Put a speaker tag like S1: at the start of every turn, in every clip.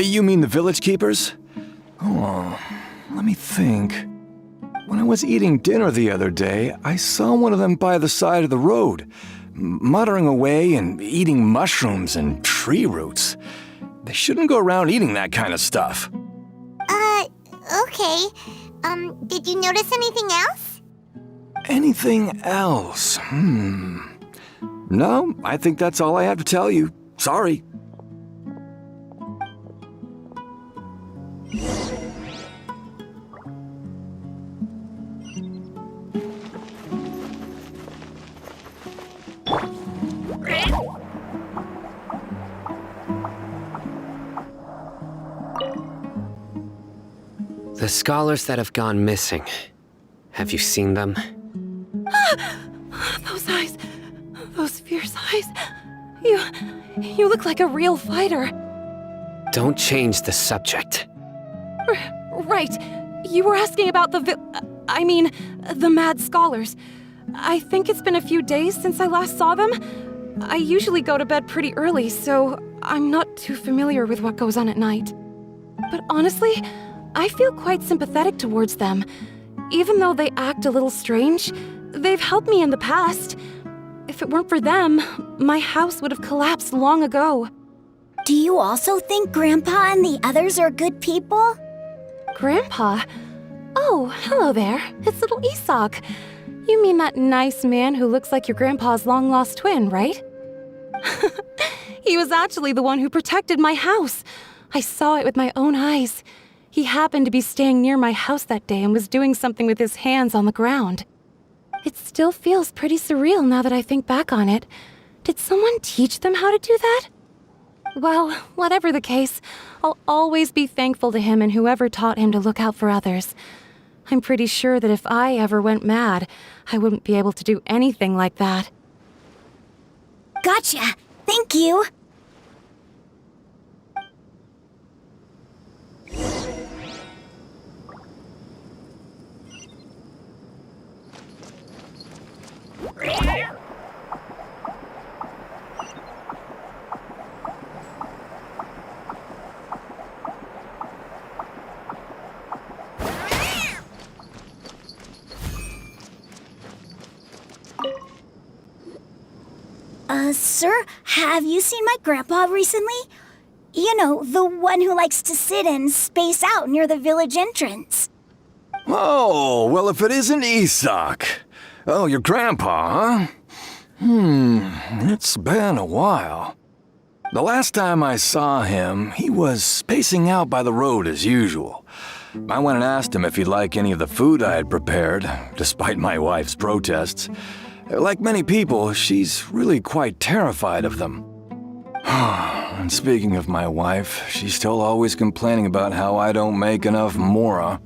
S1: You mean the village keepers? Oh, let me think. When I was eating dinner the other day, I saw one of them by the side of the road, muttering away and eating mushrooms and tree roots. They shouldn't go around eating that kind of stuff.
S2: Okay. Did you notice anything else?
S1: Anything else? No, I think that's all I have to tell you. Sorry.
S3: The scholars that have gone missing. Have you seen them?
S4: Those eyes. Those fierce eyes. You look like a real fighter.
S3: Don't change the subject.
S4: Right. You were asking about the mad scholars. I think it's been a few days since I last saw them. I usually go to bed pretty early, so I'm not too familiar with what goes on at night. But honestly, I feel quite sympathetic towards them. Even though they act a little strange, they've helped me in the past. If it weren't for them, my house would have collapsed long ago.
S2: Do you also think Grandpa and the others are good people?
S4: Grandpa? Oh, hello there. It's little Isak. You mean that nice man who looks like your grandpa's long-lost twin, right? He was actually the one who protected my house. I saw it with my own eyes. He happened to be staying near my house that day and was doing something with his hands on the ground. It still feels pretty surreal now that I think back on it. Did someone teach them how to do that? Well, whatever the case, I'll always be thankful to him and whoever taught him to look out for others. I'm pretty sure that if I ever went mad, I wouldn't be able to do anything like that.
S2: Gotcha. Thank you. Sir, have you seen my grandpa recently? You know, the one who likes to sit and space out near the village entrance.
S1: Oh, well, if it isn't Isak. Oh, your grandpa, huh? It's been a while. The last time I saw him, he was spacing out by the road as usual. I went and asked him if he'd like any of the food I had prepared, despite my wife's protests. Like many people, she's really quite terrified of them. And speaking of my wife, she's still always complaining about how I don't make enough mora.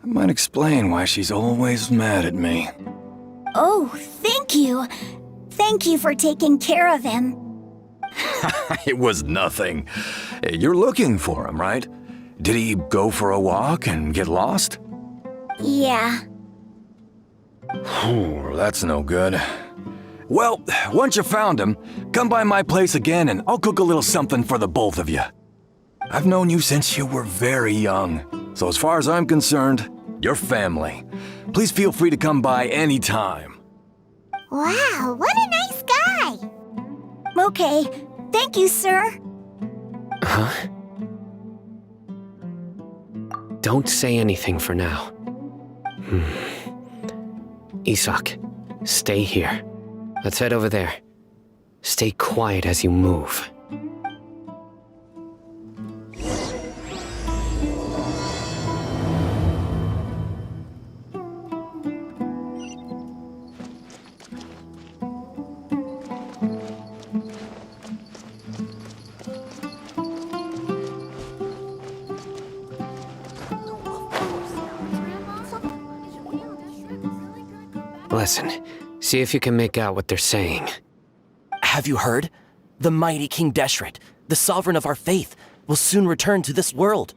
S1: That might explain why she's always mad at me.
S2: Oh, thank you. Thank you for taking care of him.
S1: It was nothing. You're looking for him, right? Did he go for a walk and get lost?
S2: Yeah.
S1: That's no good. Well, once you found him, come by my place again and I'll cook a little something for the both of you. I've known you since you were very young, so as far as I'm concerned, you're family. Please feel free to come by anytime.
S2: Wow, what a nice guy! Okay, thank you, sir.
S3: Huh? Don't say anything for now. Isak, stay here. Let's head over there. Stay quiet as you move. Listen, see if you can make out what they're saying.
S5: Have you heard? The mighty King Deshret, the sovereign of our faith, will soon return to this world.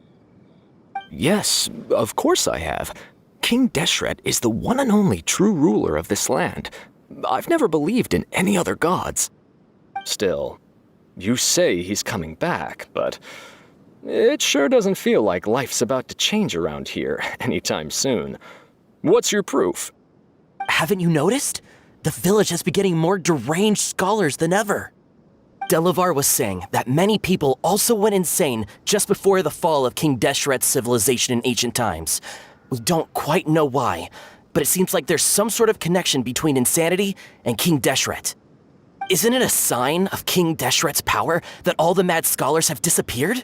S6: Yes, of course I have. King Deshret is the one and only true ruler of this land. I've never believed in any other gods. Still, you say he's coming back, but It sure doesn't feel like life's about to change around here anytime soon. What's your proof?
S5: Haven't you noticed? The village has been getting more deranged scholars than ever. Delavar was saying that many people also went insane just before the fall of King Deshret's civilization in ancient times. We don't quite know why, but it seems like there's some sort of connection between insanity and King Deshret. Isn't it a sign of King Deshret's power that all the mad scholars have disappeared?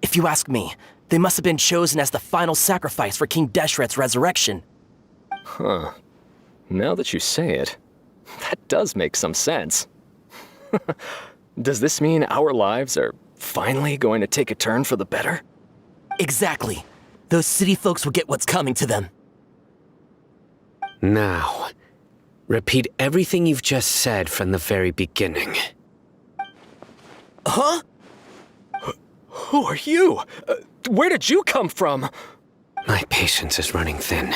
S5: If you ask me, they must have been chosen as the final sacrifice for King Deshret's resurrection.
S6: Huh. Now that you say it, that does make some sense. Does this mean our lives are finally going to take a turn for the better?
S5: Exactly. Those city folks will get what's coming to them.
S3: Now, repeat everything you've just said from the very beginning.
S5: Huh?
S6: Who are you? Where did you come from?
S3: My patience is running thin.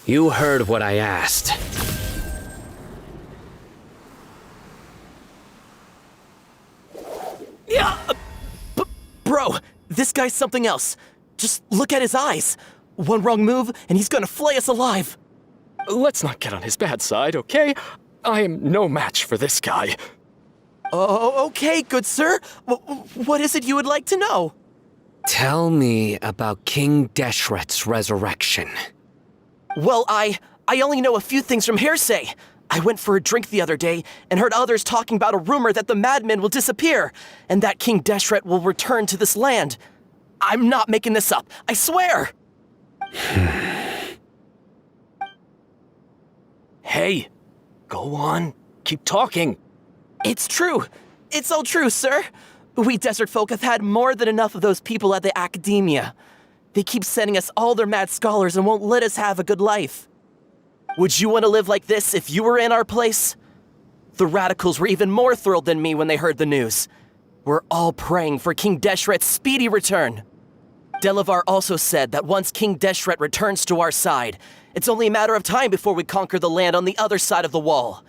S3: You heard what I asked.
S5: Yeah! Bro, this guy's something else. Just look at his eyes. One wrong move, and he's gonna flay us alive.
S6: Let's not get on his bad side, okay? I am no match for this guy.
S5: Oh, okay, good sir. What is it you would like to know?
S3: Tell me about King Deshret's resurrection.
S5: Well, I only know a few things from hearsay. I went for a drink the other day and heard others talking about a rumor that the madmen will disappear and that King Deshret will return to this land. I'm not making this up, I swear!
S6: Hey, go on. Keep talking.
S5: It's true. It's all true, sir. We desert folk have had more than enough of those people at the academia. They keep sending us all their mad scholars and won't let us have a good life. Would you want to live like this if you were in our place? The radicals were even more thrilled than me when they heard the news. We're all praying for King Deshret's speedy return. Delavar also said that once King Deshret returns to our side, it's only a matter of time before we conquer the land on the other side of the wall.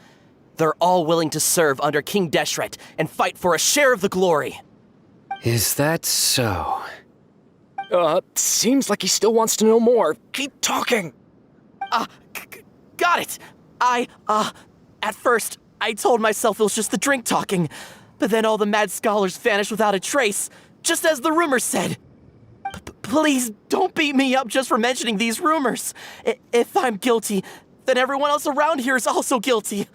S5: They're all willing to serve under King Deshret and fight for a share of the glory.
S3: Is that so?
S6: Seems like he still wants to know more. Keep talking.
S5: Got it. At first, I told myself it was just the drink talking, but then all the mad scholars vanished without a trace, just as the rumors said. Please don't beat me up just for mentioning these rumors. If I'm guilty, then everyone else around here is also guilty.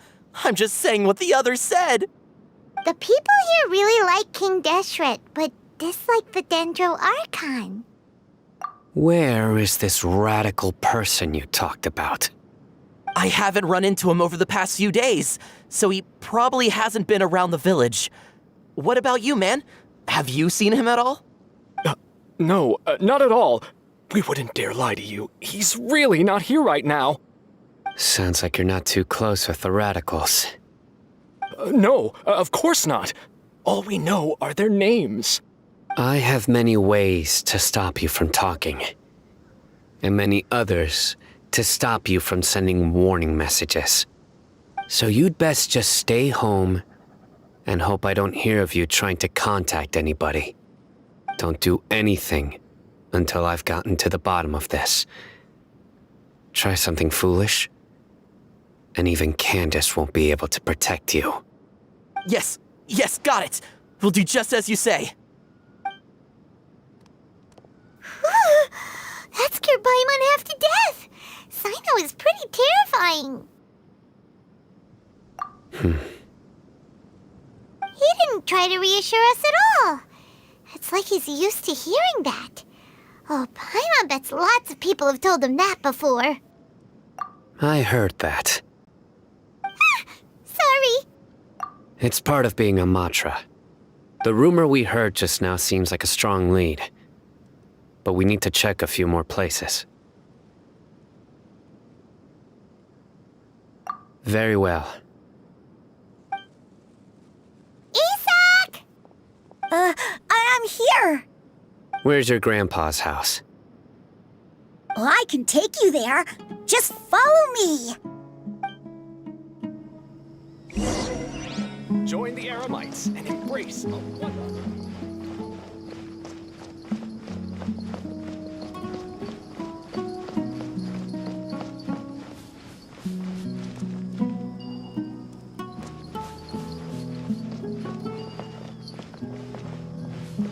S5: I'm just saying what the others said.
S7: The people here really like King Deshret, but dislike the Dendro Archon.
S3: Where is this radical person you talked about?
S5: I haven't run into him over the past few days, so he probably hasn't been around the village. What about you, man? Have you seen him at all?
S6: No, not at all. We wouldn't dare lie to you. He's really not here right now.
S3: Sounds like you're not too close with the radicals.
S6: No, of course not. All we know are their names.
S3: I have many ways to stop you from talking, and many others to stop you from sending warning messages. So you'd best just stay home and hope I don't hear of you trying to contact anybody. Don't do anything until I've gotten to the bottom of this. Try something foolish, and even Candace won't be able to protect you.
S5: Yes, got it. We'll do just as you say.
S7: That scared Paimon half to death. Sino is pretty terrifying. He didn't try to reassure us at all. It's like he's used to hearing that. Oh, Paimon bets lots of people have told him that before.
S3: I heard that.
S7: Sorry.
S3: It's part of being a Matra. The rumor we heard just now seems like a strong lead, but we need to check a few more places. Very well.
S7: Isak!
S2: I'm here.
S3: Where's your grandpa's house?
S2: Well, I can take you there. Just follow me.
S6: Join the Eremites and embrace a wonderful...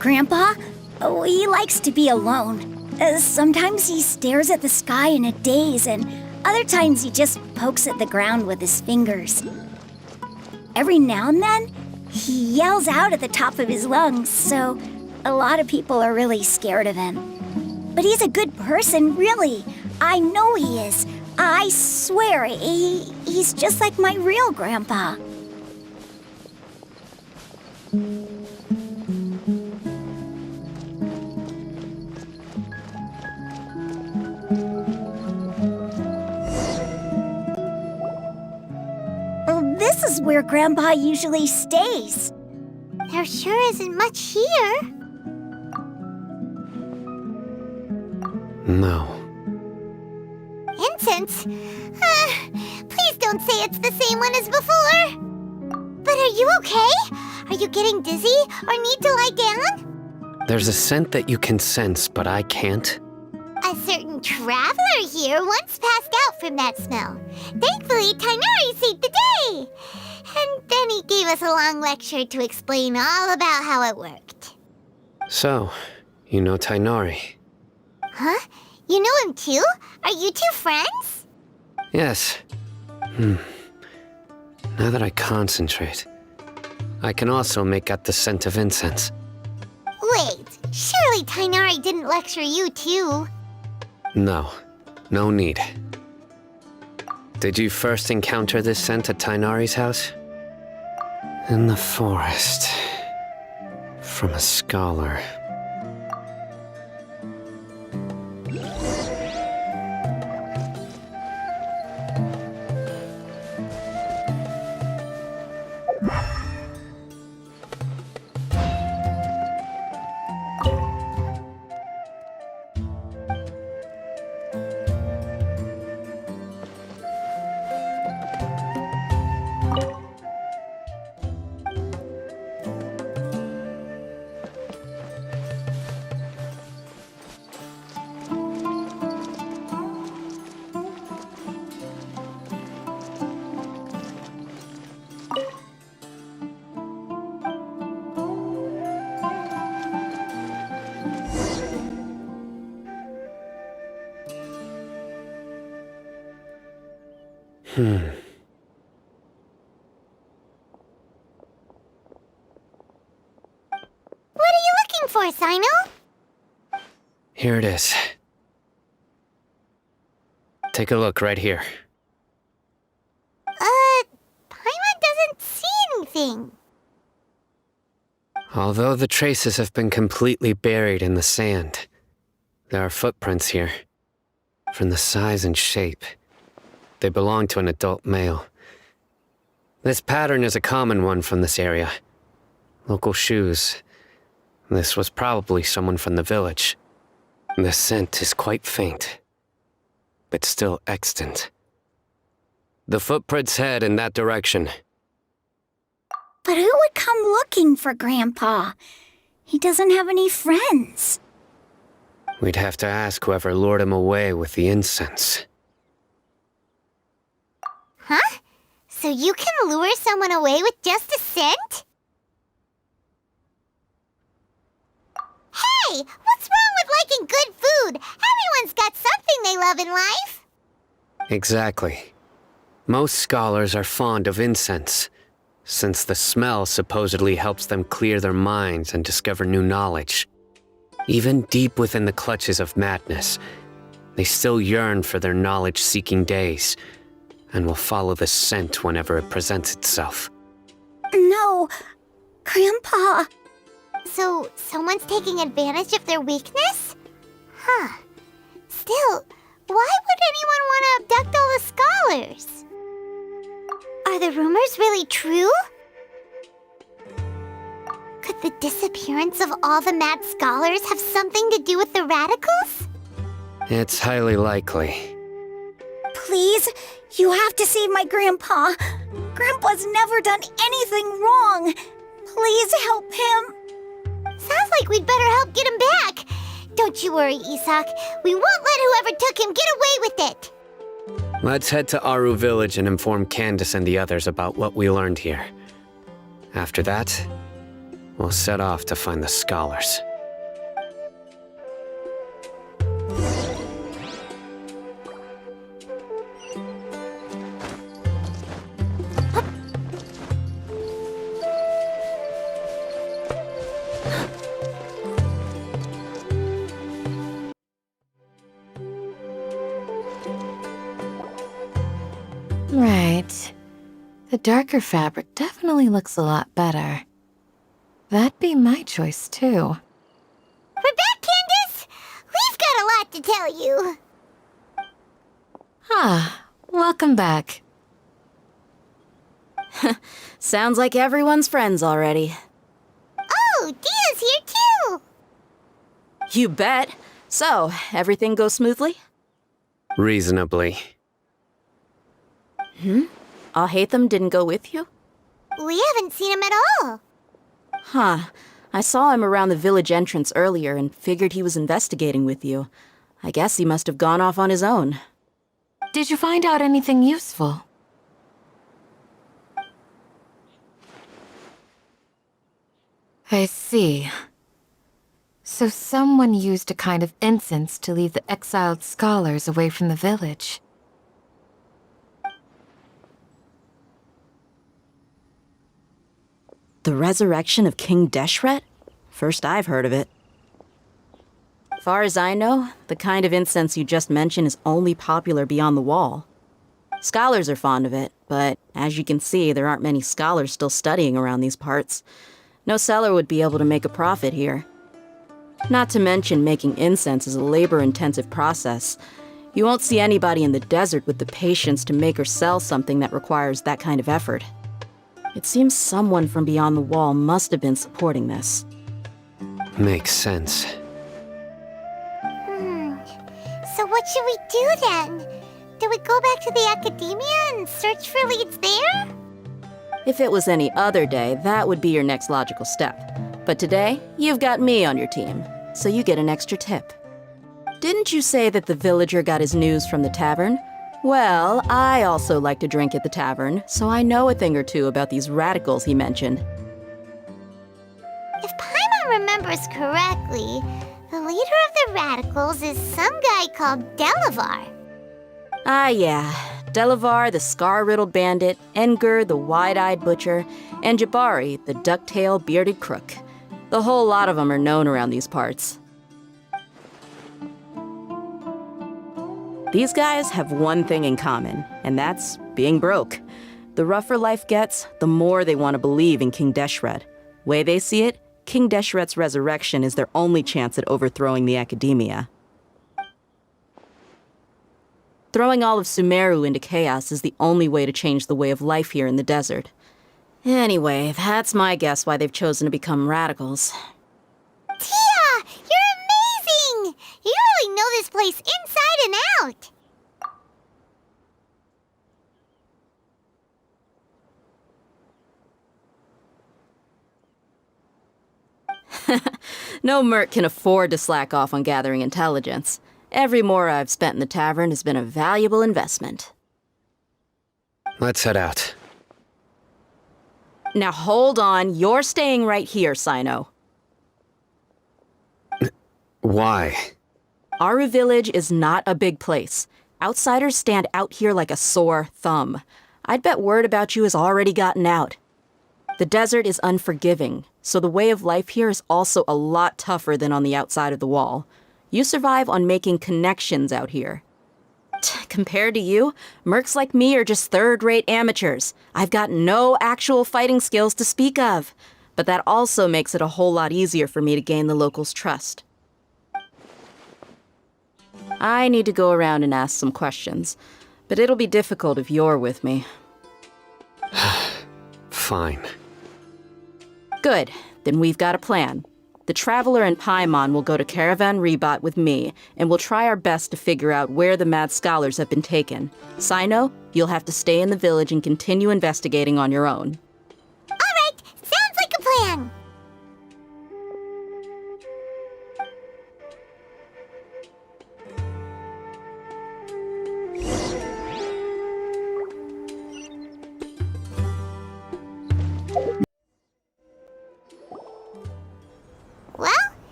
S2: Grandpa, oh, he likes to be alone. Sometimes he stares at the sky in a daze, and other times he just pokes at the ground with his fingers. Every now and then, he yells out at the top of his lungs, so a lot of people are really scared of him. But he's a good person, really. I know he is. I swear, he's just like my real grandpa. This is where Grandpa usually stays.
S7: There sure isn't much here.
S3: No.
S7: Incense? Please don't say it's the same one as before. But are you okay? Are you getting dizzy or need to lie down?
S3: There's a scent that you can sense, but I can't.
S7: A certain traveler here once passed out from that smell. Thankfully, Tainari saved the day. And then he gave us a long lecture to explain all about how it worked.
S3: So, you know Tainari?
S7: Huh? You know him too? Are you two friends?
S3: Yes. Now that I concentrate, I can also make out the scent of incense.
S7: Wait, surely Tainari didn't lecture you too.
S3: No, no need. Did you first encounter this scent at Tainari's house? In the forest. From a scholar.
S7: What are you looking for, Sino?
S3: Here it is. Take a look right here.
S7: Paimon doesn't see anything.
S3: Although the traces have been completely buried in the sand, there are footprints here. From the size and shape, they belong to an adult male. This pattern is a common one from this area. Local shoes. This was probably someone from the village. The scent is quite faint, but still extant. The footprints head in that direction.
S2: But who would come looking for Grandpa? He doesn't have any friends.
S3: We'd have to ask whoever lured him away with the incense.
S7: Huh? So you can lure someone away with just a scent? Hey! What's wrong with liking good food? Everyone's got something they love in life.
S3: Exactly. Most scholars are fond of incense, since the smell supposedly helps them clear their minds and discover new knowledge. Even deep within the clutches of madness, they still yearn for their knowledge-seeking days, and will follow the scent whenever it presents itself.
S2: No, Grandpa.
S7: So, someone's taking advantage of their weakness? Huh. Still, why would anyone want to abduct all the scholars? Are the rumors really true? Could the disappearance of all the mad scholars have something to do with the radicals?
S3: It's highly likely.
S2: Please, you have to save my Grandpa. Grandpa's never done anything wrong. Please help him.
S7: Sounds like we'd better help get him back. Don't you worry, Isak. We won't let whoever took him get away with it.
S3: Let's head to Aru Village and inform Candace and the others about what we learned here. After that, we'll set off to find the scholars.
S4: Right. The darker fabric definitely looks a lot better. That'd be my choice, too.
S7: We're back, Candace! We've got a lot to tell you.
S4: Ah, welcome back.
S8: Sounds like everyone's friends already.
S7: Oh, Dia's here too!
S8: You bet. So, everything goes smoothly?
S3: Reasonably.
S8: Alhaitham didn't go with you?
S7: We haven't seen him at all.
S8: Huh. I saw him around the village entrance earlier and figured he was investigating with you. I guess he must have gone off on his own.
S4: Did you find out anything useful? I see. So someone used a kind of incense to lead the exiled scholars away from the village.
S8: The resurrection of King Deshret? First I've heard of it. Far as I know, the kind of incense you just mentioned is only popular beyond the wall. Scholars are fond of it, but as you can see, there aren't many scholars still studying around these parts. No seller would be able to make a profit here. Not to mention, making incense is a labor-intensive process. You won't see anybody in the desert with the patience to make or sell something that requires that kind of effort. It seems someone from beyond the wall must have been supporting this.
S3: Makes sense.
S7: So what should we do then? Do we go back to the academia and search for leads there?
S8: If it was any other day, that would be your next logical step. But today, you've got me on your team, so you get an extra tip. Didn't you say that the villager got his news from the tavern? Well, I also like to drink at the tavern, so I know a thing or two about these radicals he mentioned.
S7: If Paimon remembers correctly, the leader of the radicals is some guy called Delavar.
S8: Ah, yeah. Delavar, the scar-riddled bandit, Engur, the wide-eyed butcher, and Jabari, the duck-tailed bearded crook. The whole lot of them are known around these parts. These guys have one thing in common, and that's being broke. The rougher life gets, the more they want to believe in King Deshret. Way they see it, King Deshret's resurrection is their only chance at overthrowing the academia. Throwing all of Sumeru into chaos is the only way to change the way of life here in the desert. Anyway, that's my guess why they've chosen to become radicals.
S7: Tia! You're amazing! You really know this place inside and out!
S8: No merc can afford to slack off on gathering intelligence. Every mora I've spent in the tavern has been a valuable investment.
S3: Let's head out.
S8: Now hold on, you're staying right here, Sino.
S3: Why?
S8: Aru Village is not a big place. Outsiders stand out here like a sore thumb. I'd bet word about you has already gotten out. The desert is unforgiving, so the way of life here is also a lot tougher than on the outside of the wall. You survive on making connections out here. Compared to you, mercs like me are just third-rate amateurs. I've got no actual fighting skills to speak of. But that also makes it a whole lot easier for me to gain the locals' trust. I need to go around and ask some questions, but it'll be difficult if you're with me.
S3: Fine.
S8: Good, then we've got a plan. The Traveler and Paimon will go to Caravan Rebot with me, and we'll try our best to figure out where the mad scholars have been taken. Sino, you'll have to stay in the village and continue investigating on your own.
S7: All right, sounds like a plan.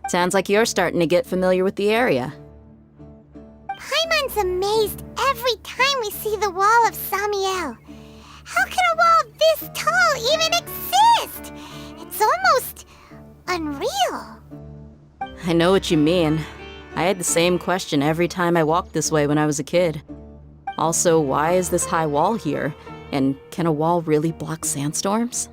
S8: Sounds like you're starting to get familiar with the area.
S7: Paimon's amazed every time we see the wall of Samiel. How can a wall this tall even exist? It's almost unreal.
S8: I know what you mean. I had the same question every time I walked this way when I was a kid. Also, why is this high wall here? And can a wall really block sandstorms?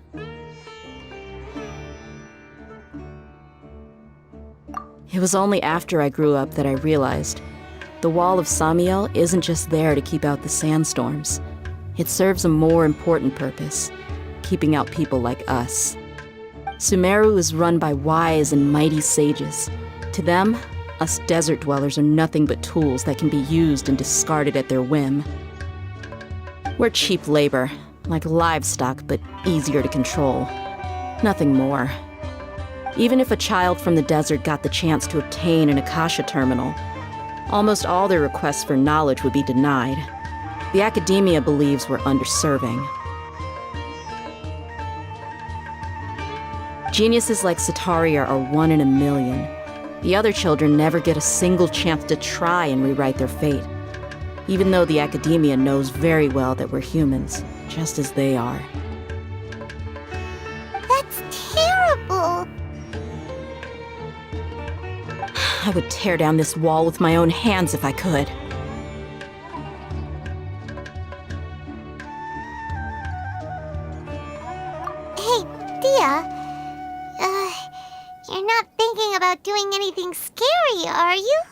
S8: It was only after I grew up that I realized the wall of Samiel isn't just there to keep out the sandstorms. It serves a more important purpose, keeping out people like us. Sumeru is run by wise and mighty sages. To them, us desert dwellers are nothing but tools that can be used and discarded at their whim. We're cheap labor, like livestock, but easier to control. Nothing more. Even if a child from the desert got the chance to obtain an Akasha terminal, almost all their requests for knowledge would be denied. The academia believes we're underserving. Geniuses like Sataria are 1 in a million. The other children never get a single chance to try and rewrite their fate, even though the academia knows very well that we're humans, just as they are.
S7: That's terrible.
S8: I would tear down this wall with my own hands if I could.
S7: Hey, Dia. You're not thinking about doing anything scary, are you?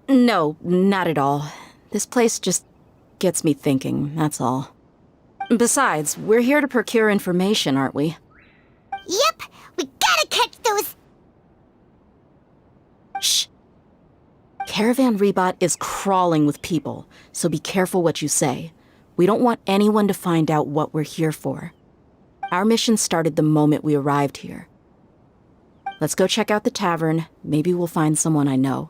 S8: No, not at all. This place just gets me thinking, that's all. Besides, we're here to procure information, aren't we?
S7: Yep, we gotta catch those.
S8: Shh. Caravan Rebot is crawling with people, so be careful what you say. We don't want anyone to find out what we're here for. Our mission started the moment we arrived here. Let's go check out the tavern. Maybe we'll find someone I know.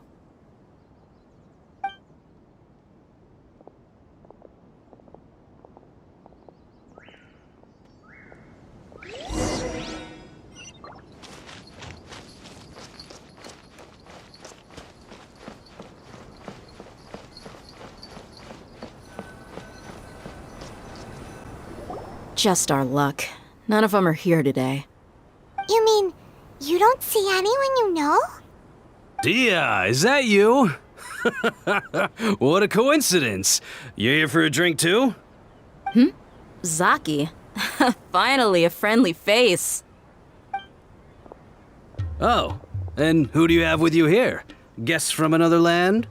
S8: Just our luck. None of them are here today.
S7: You mean, you don't see anyone you know?
S9: Dia, is that you? What a coincidence. You here for a drink too?
S8: Zaki. Finally, a friendly face.
S9: Oh, and who do you have with you here? Guests from another land?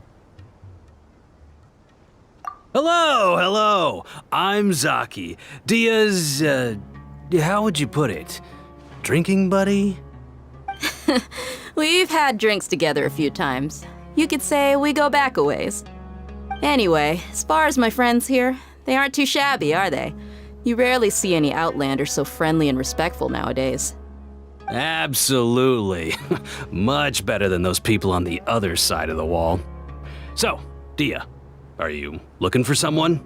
S9: Hello. I'm Zaki. Dia's, how would you put it? Drinking buddy?
S8: We've had drinks together a few times. You could say we go back a ways. Anyway, as far as my friends here, they aren't too shabby, are they? You rarely see any Outlanders so friendly and respectful nowadays.
S9: Absolutely. Much better than those people on the other side of the wall. So, Dia, are you looking for someone?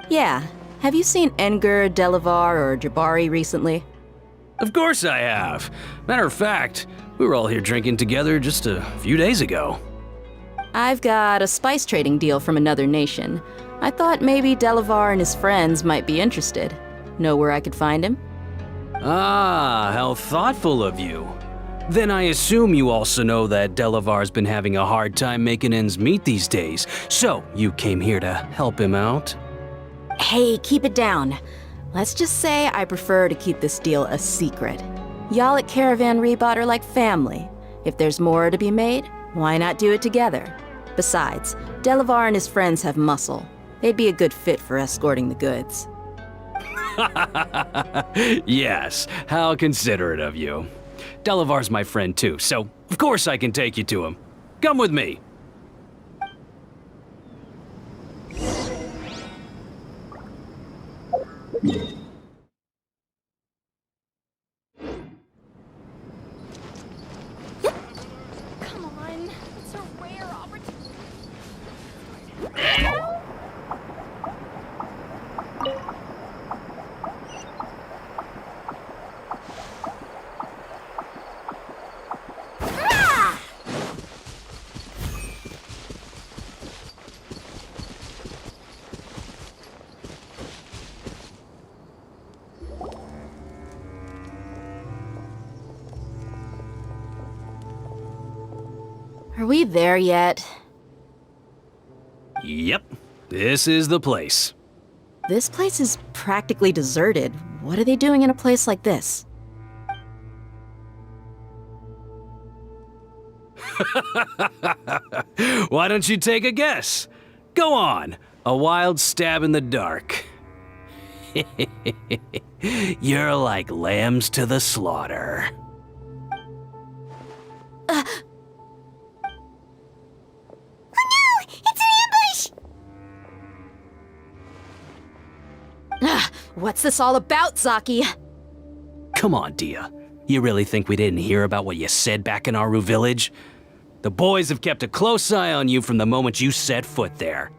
S8: Yeah. Have you seen Enger, Delavar, or Jabari recently?
S9: Of course I have. Matter of fact, we were all here drinking together just a few days ago.
S8: I've got a spice trading deal from another nation. I thought maybe Delavar and his friends might be interested. Know where I could find him?
S9: Ah, how thoughtful of you. Then I assume you also know that Delavar's been having a hard time making ends meet these days, so you came here to help him out?
S8: Hey, keep it down. Let's just say I prefer to keep this deal a secret. Y'all at Caravan Rebot are like family. If there's more to be made, why not do it together? Besides, Delavar and his friends have muscle. They'd be a good fit for escorting the goods.
S9: Yes, how considerate of you. Delavar's my friend too, so of course I can take you to him. Come with me.
S4: Come on, it's a rare opportunity.
S8: Are we there yet?
S9: Yep, this is the place.
S8: This place is practically deserted. What are they doing in a place like this?
S9: Why don't you take a guess? Go on, a wild stab in the dark. You're like lambs to the slaughter.
S8: What's this all about, Zaki?
S9: Come on, Dia. You really think we didn't hear about what you said back in Aru Village? The boys have kept a close eye on you from the moment you set foot there.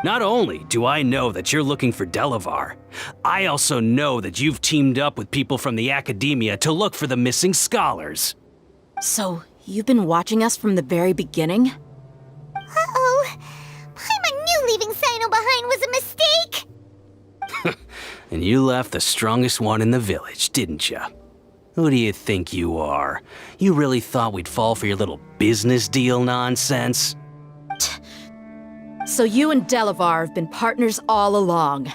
S9: Not only do I know that you're looking for Delavar, I also know that you've teamed up with people from the Academia to look for the missing scholars.
S8: So, you've been watching us from the very beginning?
S7: Uh-oh. Paimon knew leaving Sino behind was a mistake!
S9: And you left the strongest one in the village, didn't you? Who do you think you are? You really thought we'd fall for your little business deal nonsense?
S8: So you and Delavar have been partners all along.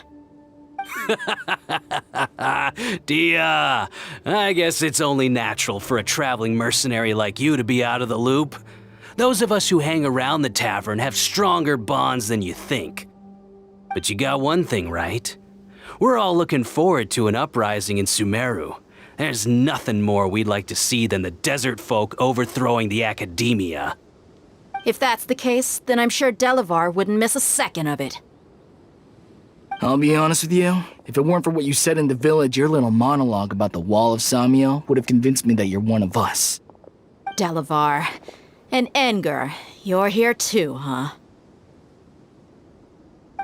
S9: Dia, I guess it's only natural for a traveling mercenary like you to be out of the loop. Those of us who hang around the tavern have stronger bonds than you think. But you got one thing right. We're all looking forward to an uprising in Sumeru. There's nothing more we'd like to see than the desert folk overthrowing the Academia.
S8: If that's the case, then I'm sure Delavar wouldn't miss a second of it.
S10: I'll be honest with you, if it weren't for what you said in the village, your little monologue about the Wall of Samiel would have convinced me that you're one of us.
S8: Delavar. And Engar, you're here too, huh?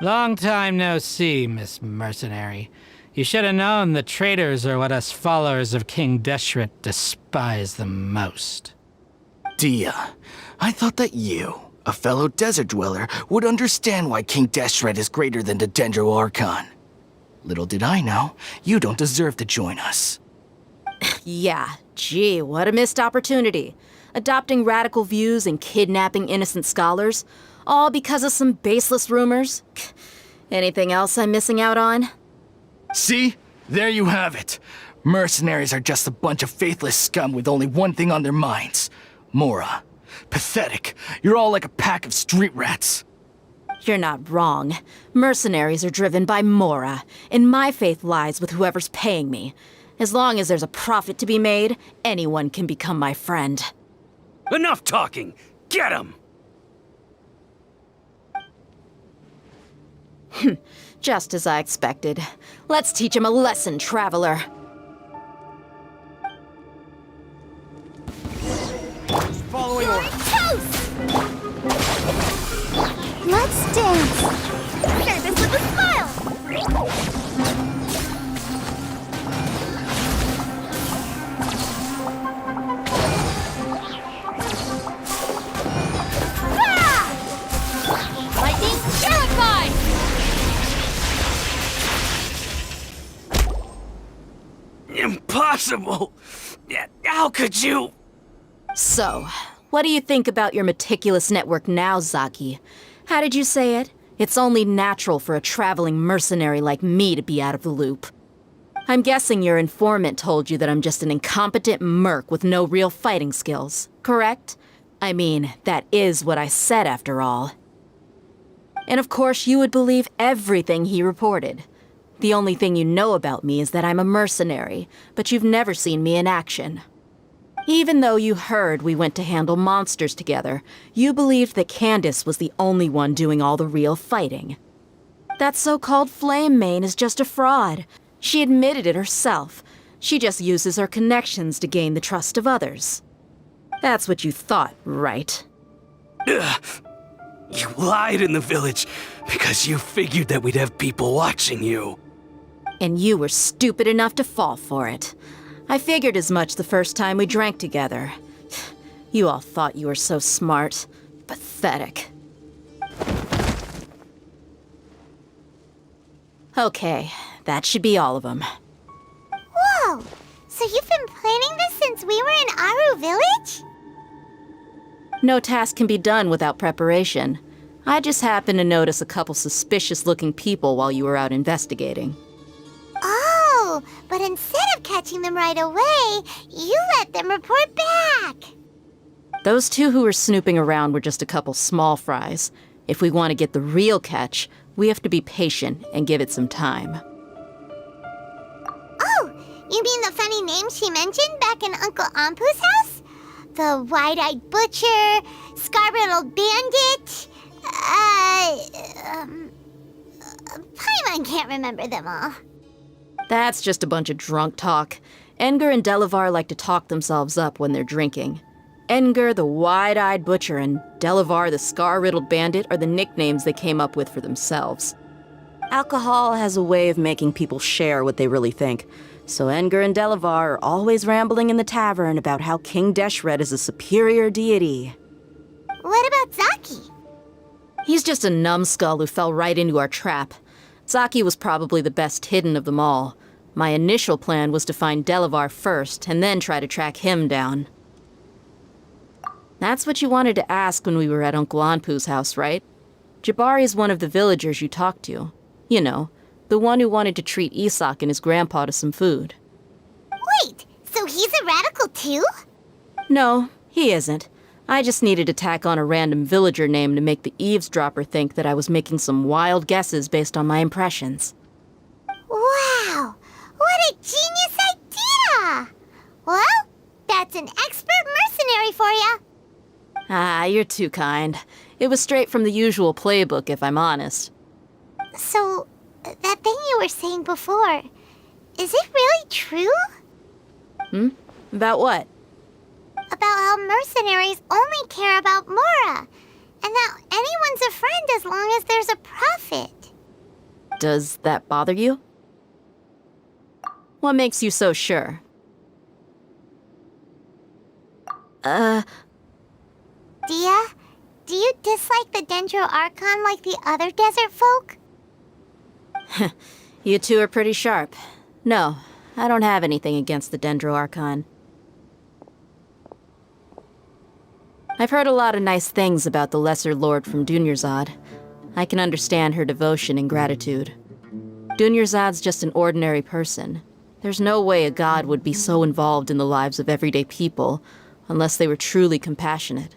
S11: Long time no see, Miss Mercenary. You should have known the traitors are what us followers of King Deshret despise the most.
S10: Dia, I thought that you, a fellow desert dweller, would understand why King Deshret is greater than the Dendro Archon. Little did I know, you don't deserve to join us.
S8: Yeah, gee, what a missed opportunity. Adopting radical views and kidnapping innocent scholars, all because of some baseless rumors. Anything else I'm missing out on?
S10: See? There you have it. Mercenaries are just a bunch of faithless scum with only one thing on their minds. Mora. Pathetic. You're all like a pack of street rats.
S8: You're not wrong. Mercenaries are driven by Mora, and my faith lies with whoever's paying me. As long as there's a profit to be made, anyone can become my friend.
S9: Enough talking! Get him!
S8: Just as I expected. Let's teach him a lesson, traveler.
S5: Following order.
S7: Toast! Let's dance! Share this with a smile! Ah! Lightning terrified!
S9: Impossible! How could you?
S8: So, what do you think about your meticulous network now, Zaki? How did you say it? It's only natural for a traveling mercenary like me to be out of the loop. I'm guessing your informant told you that I'm just an incompetent merc with no real fighting skills, correct? I mean, that is what I said after all. And of course, you would believe everything he reported. The only thing you know about me is that I'm a mercenary, but you've never seen me in action. Even though you heard we went to handle monsters together, you believed that Candace was the only one doing all the real fighting. That so-called Flame Mane is just a fraud. She admitted it herself. She just uses her connections to gain the trust of others. That's what you thought, right?
S9: Ugh. You lied in the village because you figured that we'd have people watching you.
S8: And you were stupid enough to fall for it. I figured as much the first time we drank together. You all thought you were so smart. Pathetic. Okay, that should be all of them.
S7: Whoa! So you've been planning this since we were in Aru Village?
S8: No task can be done without preparation. I just happened to notice a couple suspicious-looking people while you were out investigating.
S7: Oh, but instead of catching them right away, you let them report back.
S8: Those two who were snooping around were just a couple small fries. If we want to get the real catch, we have to be patient and give it some time.
S7: Oh, you mean the funny name she mentioned back in Uncle Ampu's house? The wide-eyed butcher, scar-riddled bandit, Paimon can't remember them all.
S8: That's just a bunch of drunk talk. Edgar and Delavar like to talk themselves up when they're drinking. Edgar, the wide-eyed butcher, and Delavar, the scar-riddled bandit, are the nicknames they came up with for themselves. Alcohol has a way of making people share what they really think, so Edgar and Delavar are always rambling in the tavern about how King Deshret is a superior deity.
S7: What about Zaki?
S8: He's just a numbskull who fell right into our trap. Zaki was probably the best hidden of them all. My initial plan was to find Delavar first, and then try to track him down. That's what you wanted to ask when we were at Uncle Anpu's house, right? Jabari is one of the villagers you talked to. You know, the one who wanted to treat Isak and his grandpa to some food.
S7: Wait, so he's a radical too?
S8: No, he isn't. I just needed to tack on a random villager name to make the eavesdropper think that I was making some wild guesses based on my impressions.
S7: Wow, what a genius idea! Well, that's an expert mercenary for you.
S8: Ah, you're too kind. It was straight from the usual playbook, if I'm honest.
S7: So, that thing you were saying before, is it really true?
S8: About what?
S7: About how mercenaries only care about Mora, and that anyone's a friend as long as there's a profit.
S8: Does that bother you? What makes you so sure?
S7: Dia, do you dislike the Dendro Archon like the other desert folk?
S8: You two are pretty sharp. No, I don't have anything against the Dendro Archon. I've heard a lot of nice things about the Lesser Lord from Dunyarzad. I can understand her devotion and gratitude. Dunyarzad's just an ordinary person. There's no way a god would be so involved in the lives of everyday people unless they were truly compassionate.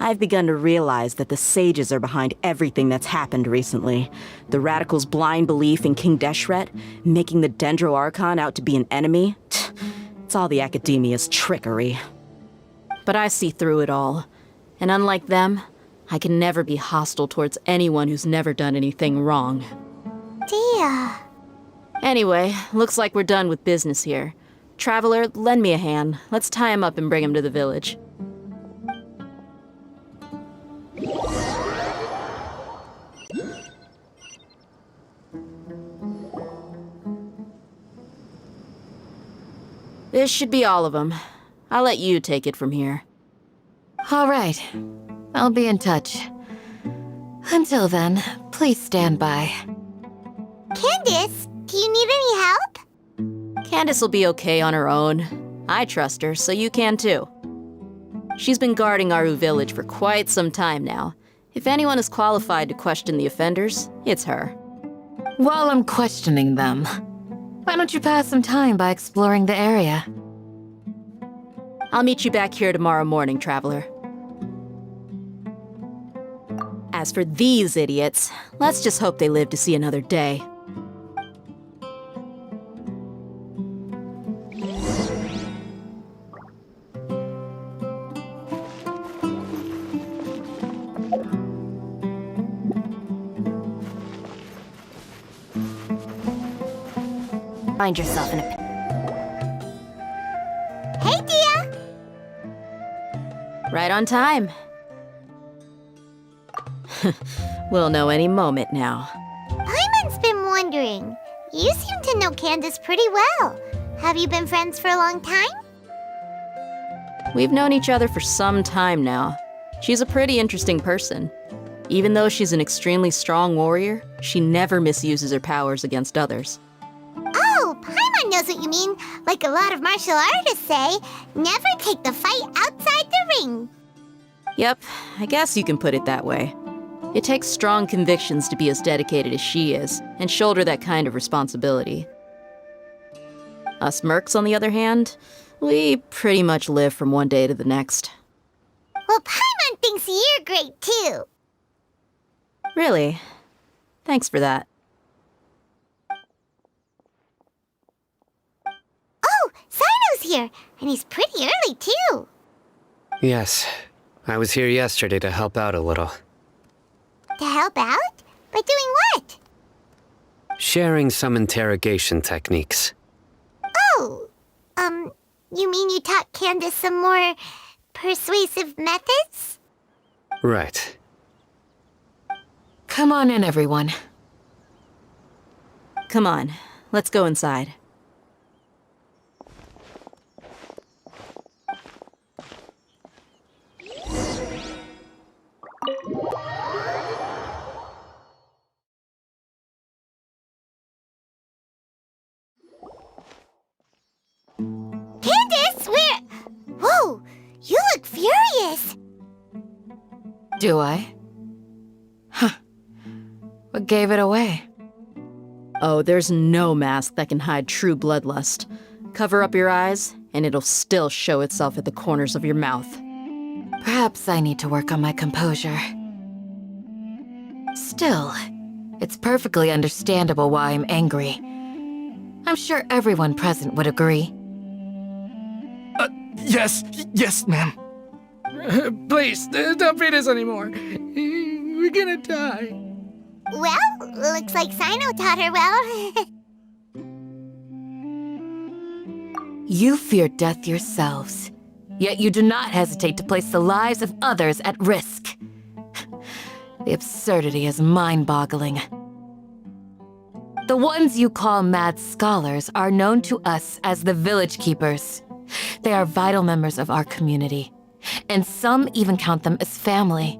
S8: I've begun to realize that the sages are behind everything that's happened recently. The radicals' blind belief in King Deshret, making the Dendro Archon out to be an enemy. It's all the academia's trickery. But I see through it all. And unlike them, I can never be hostile towards anyone who's never done anything wrong.
S7: Dia.
S8: Anyway, looks like we're done with business here. Traveler, lend me a hand. Let's tie him up and bring him to the village. This should be all of them. I'll let you take it from here.
S4: All right. I'll be in touch. Until then, please stand by.
S7: Candace, do you need any help?
S8: Candace will be okay on her own. I trust her, so you can too. She's been guarding Aru village for quite some time now. If anyone is qualified to question the offenders, it's her.
S4: While I'm questioning them, why don't you pass some time by exploring the area?
S8: I'll meet you back here tomorrow morning, Traveler. As for these idiots, let's just hope they live to see another day. Find yourself in a...
S7: Hey, Dia!
S8: Right on time. We'll know any moment now.
S7: Paimon's been wondering. You seem to know Candace pretty well. Have you been friends for a long time?
S8: We've known each other for some time now. She's a pretty interesting person. Even though she's an extremely strong warrior, she never misuses her powers against others.
S7: Oh, Paimon knows what you mean. Like a lot of martial artists say, never take the fight outside the ring.
S8: Yep, I guess you can put it that way. It takes strong convictions to be as dedicated as she is, and shoulder that kind of responsibility. Us mercs, on the other hand, we pretty much live from one day to the next.
S7: Well, Paimon thinks you're great too.
S8: Really? Thanks for that.
S7: Oh, Sino's here, and he's pretty early too.
S3: Yes, I was here yesterday to help out a little.
S7: To help out? By doing what?
S3: Sharing some interrogation techniques.
S7: Oh, you mean you taught Candace some more persuasive methods?
S3: Right.
S4: Come on in, everyone.
S8: Come on, let's go inside.
S7: Candace, where? Whoa, you look furious.
S4: Do I? Huh. What gave it away?
S8: Oh, there's no mask that can hide true bloodlust. Cover up your eyes, and it'll still show itself at the corners of your mouth.
S4: Perhaps I need to work on my composure. Still, it's perfectly understandable why I'm angry. I'm sure everyone present would agree.
S10: Yes, ma'am.
S11: Please, don't beat us anymore. We're gonna die.
S7: Well, looks like Sino taught her well.
S4: You fear death yourselves, yet you do not hesitate to place the lives of others at risk. The absurdity is mind-boggling. The ones you call mad scholars are known to us as the Village Keepers. They are vital members of our community, and some even count them as family.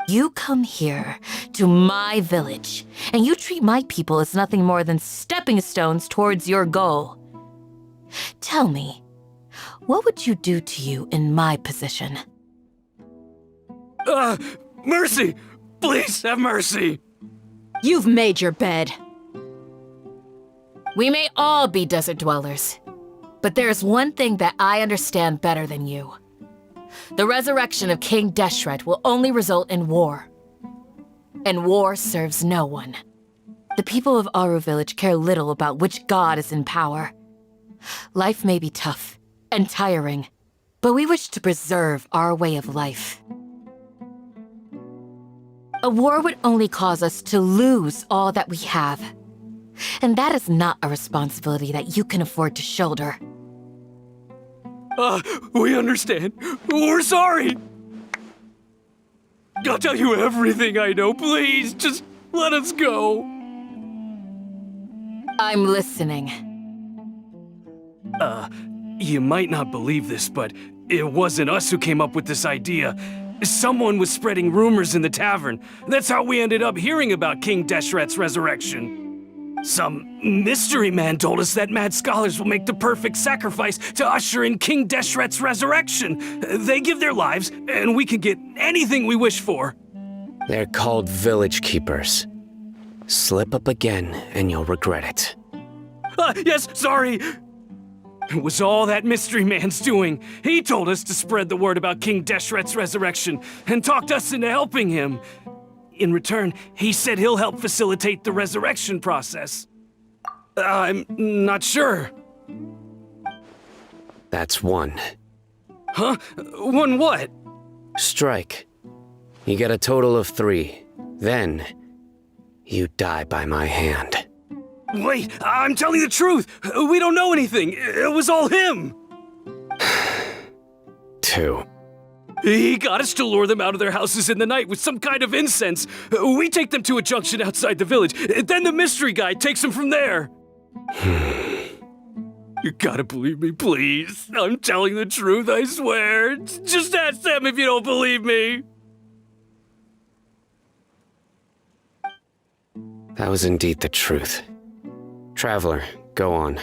S4: You come here to my village, and you treat my people as nothing more than stepping stones towards your goal. Tell me, what would you do to you in my position?
S9: Mercy! Please have mercy!
S8: You've made your bed.
S4: We may all be desert dwellers, but there's one thing that I understand better than you. The resurrection of King Deshret will only result in war. And war serves no one. The people of Aru Village care little about which god is in power. Life may be tough and tiring, but we wish to preserve our way of life. A war would only cause us to lose all that we have. And that is not a responsibility that you can afford to shoulder.
S9: We understand. We're sorry. I'll tell you everything I know. Please, just let us go.
S4: I'm listening.
S9: You might not believe this, but it wasn't us who came up with this idea. Someone was spreading rumors in the tavern. That's how we ended up hearing about King Deshret's resurrection. Some mystery man told us that mad scholars will make the perfect sacrifice to usher in King Deshret's resurrection. They give their lives, and we can get anything we wish for.
S3: They're called Village Keepers. Slip up again, and you'll regret it.
S9: Yes, sorry. It was all that mystery man's doing. He told us to spread the word about King Deshret's resurrection, and talked us into helping him. In return, he said he'll help facilitate the resurrection process. I'm not sure.
S3: That's one.
S9: Huh? One what?
S3: Strike. You get a total of 3. Then, you die by my hand.
S9: Wait, I'm telling the truth. We don't know anything. It was all him.
S3: 2.
S9: He got us to lure them out of their houses in the night with some kind of incense. We take them to a junction outside the village. Then the mystery guy takes them from there. You gotta believe me, please. I'm telling the truth, I swear. Just ask them if you don't believe me.
S3: That was indeed the truth. Traveler, go on.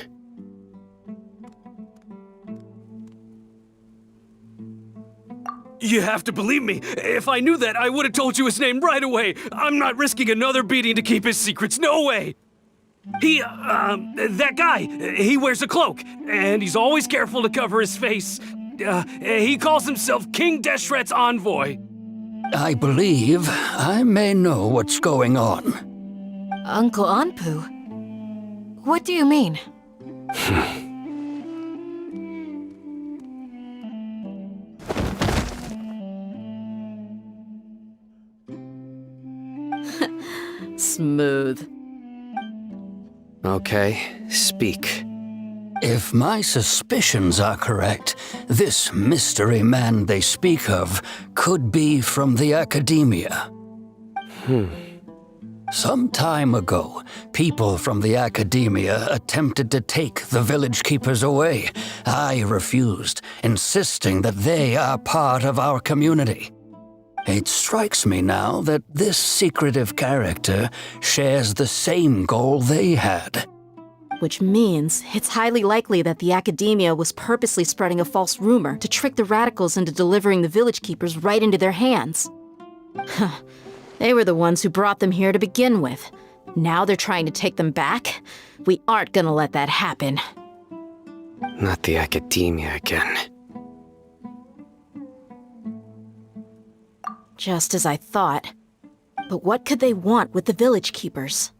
S9: You have to believe me. If I knew that, I would have told you his name right away. I'm not risking another beating to keep his secrets. No way. That guy, he wears a cloak, and he's always careful to cover his face. He calls himself King Deshret's envoy.
S12: I believe I may know what's going on.
S4: Uncle Anpu? What do you mean?
S8: Smooth.
S3: Okay, speak.
S12: If my suspicions are correct, this mystery man they speak of could be from the academia. Some time ago, people from the academia attempted to take the village keepers away. I refused, insisting that they are part of our community. It strikes me now that this secretive character shares the same goal they had.
S8: Which means it's highly likely that the academia was purposely spreading a false rumor to trick the radicals into delivering the village keepers right into their hands. They were the ones who brought them here to begin with. Now they're trying to take them back? We aren't gonna let that happen.
S3: Not the academia again.
S8: Just as I thought. But what could they want with the village keepers?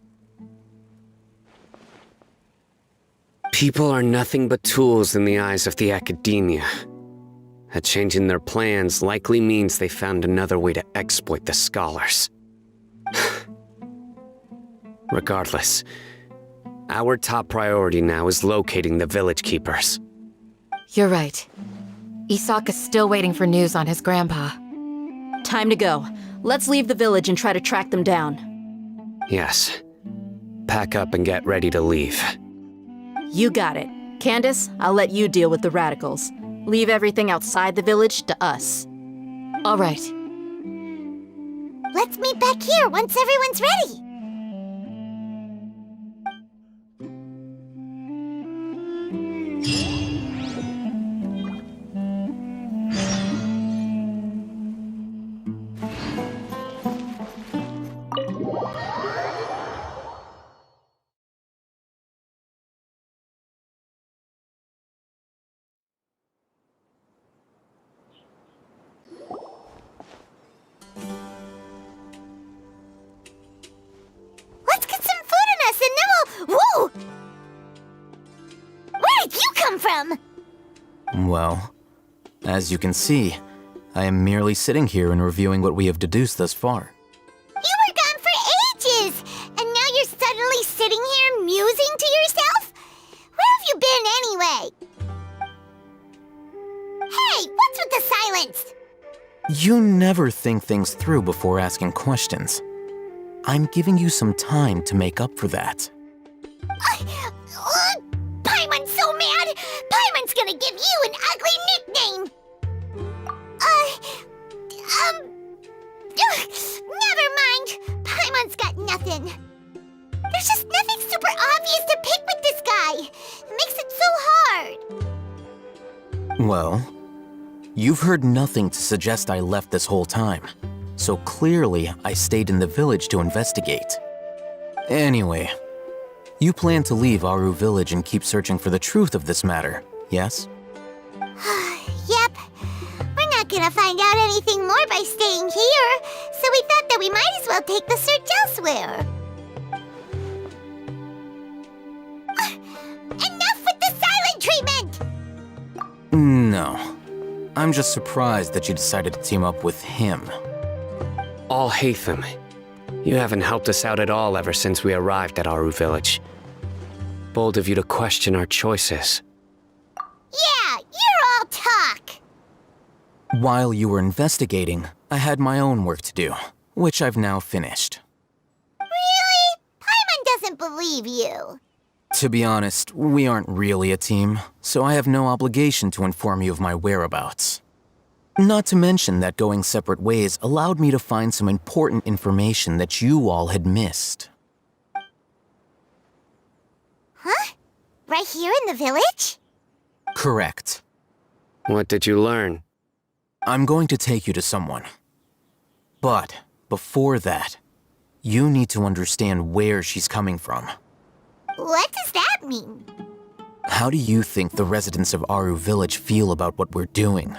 S3: People are nothing but tools in the eyes of the academia. A change in their plans likely means they found another way to exploit the scholars. Regardless, our top priority now is locating the village keepers.
S4: You're right. Isak is still waiting for news on his grandpa.
S8: Time to go. Let's leave the village and try to track them down.
S3: Yes. Pack up and get ready to leave.
S8: You got it. Candace, I'll let you deal with the radicals. Leave everything outside the village to us.
S4: All right.
S7: Let's meet back here once everyone's ready. Let's get some food in us and then we'll... Whoa! Where did you come from?
S13: Well, as you can see, I am merely sitting here and reviewing what we have deduced thus far.
S7: You were gone for ages, and now you're suddenly sitting here musing to yourself? Where have you been anyway? Hey, what's with the silence?
S13: You never think things through before asking questions. I'm giving you some time to make up for that.
S7: Paimon's so mad! Paimon's gonna give you an ugly nickname! Never mind. Paimon's got nothing. There's just nothing super obvious to pick with this guy. It makes it so hard.
S13: Well, you've heard nothing to suggest I left this whole time. So clearly, I stayed in the village to investigate. Anyway, you plan to leave Aru village and keep searching for the truth of this matter, yes?
S7: Yep. We're not gonna find out anything more by staying here, so we thought that we might as well take the search elsewhere. Enough with the silent treatment!
S13: No. I'm just surprised that you decided to team up with him.
S3: All Hatham, you haven't helped us out at all ever since we arrived at Aru village. Bold of you to question our choices.
S7: Yeah, you're all talk!
S13: While you were investigating, I had my own work to do, which I've now finished.
S7: Really? Paimon doesn't believe you.
S13: To be honest, we aren't really a team, so I have no obligation to inform you of my whereabouts. Not to mention that going separate ways allowed me to find some important information that you all had missed.
S7: Huh? Right here in the village?
S13: Correct.
S3: What did you learn?
S13: I'm going to take you to someone. But before that, you need to understand where she's coming from.
S7: What does that mean?
S13: How do you think the residents of Aru Village feel about what we're doing?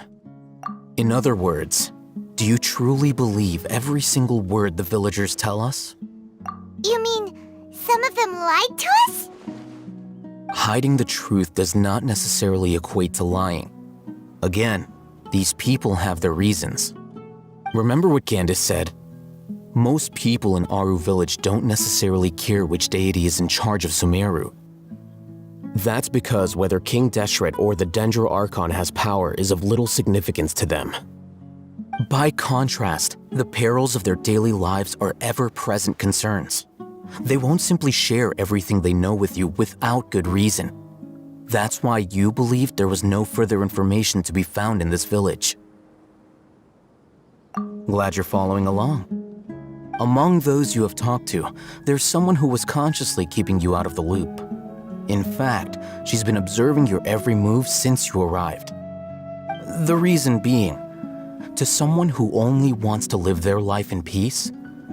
S13: In other words, do you truly believe every single word the villagers tell us?
S7: You mean some of them lied to us?
S13: Hiding the truth does not necessarily equate to lying. Again, these people have their reasons. Remember what Candace said? Most people in Aru Village don't necessarily care which deity is in charge of Sumeru. That's because whether King Deshret or the Dendro Archon has power is of little significance to them. By contrast, the perils of their daily lives are ever-present concerns. They won't simply share everything they know with you without good reason. That's why you believed there was no further information to be found in this village. Glad you're following along. Among those you have talked to, there's someone who was consciously keeping you out of the loop. In fact, she's been observing your every move since you arrived. The reason being, to someone who only wants to live their life in peace,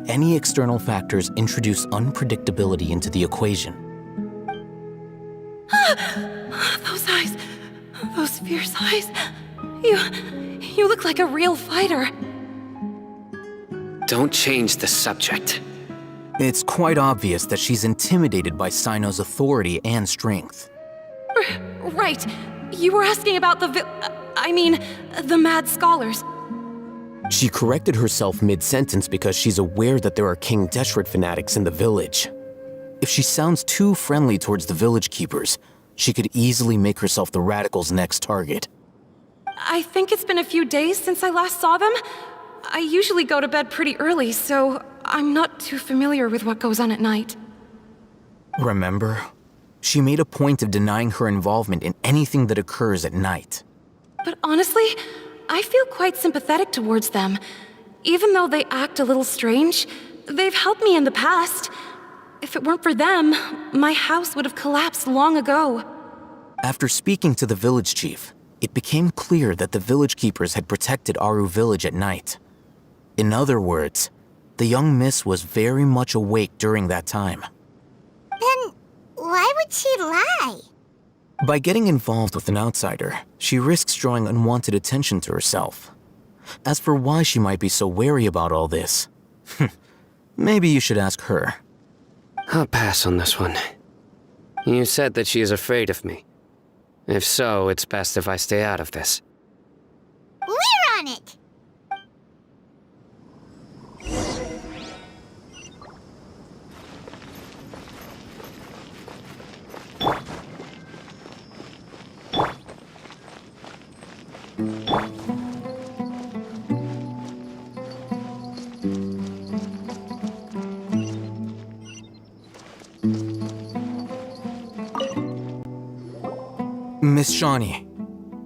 S13: any external factors introduce unpredictability into the equation.
S4: Those eyes. Those fierce eyes. You look like a real fighter.
S3: Don't change the subject.
S13: It's quite obvious that she's intimidated by Sino's authority and strength.
S4: Right. You were asking about the mad scholars.
S13: She corrected herself mid-sentence because she's aware that there are King Deshret fanatics in the village. If she sounds too friendly towards the village keepers, she could easily make herself the radicals' next target.
S4: I think it's been a few days since I last saw them. I usually go to bed pretty early, so I'm not too familiar with what goes on at night.
S13: Remember? She made a point of denying her involvement in anything that occurs at night.
S4: But honestly, I feel quite sympathetic towards them. Even though they act a little strange, they've helped me in the past. If it weren't for them, my house would have collapsed long ago.
S13: After speaking to the village chief, it became clear that the village keepers had protected Aru Village at night. In other words, the young miss was very much awake during that time.
S7: Then why would she lie?
S13: By getting involved with an outsider, she risks drawing unwanted attention to herself. As for why she might be so wary about all this, maybe you should ask her.
S3: I'll pass on this one. You said that she is afraid of me. If so, it's best if I stay out of this.
S7: We're on it!
S13: Miss Shawnee,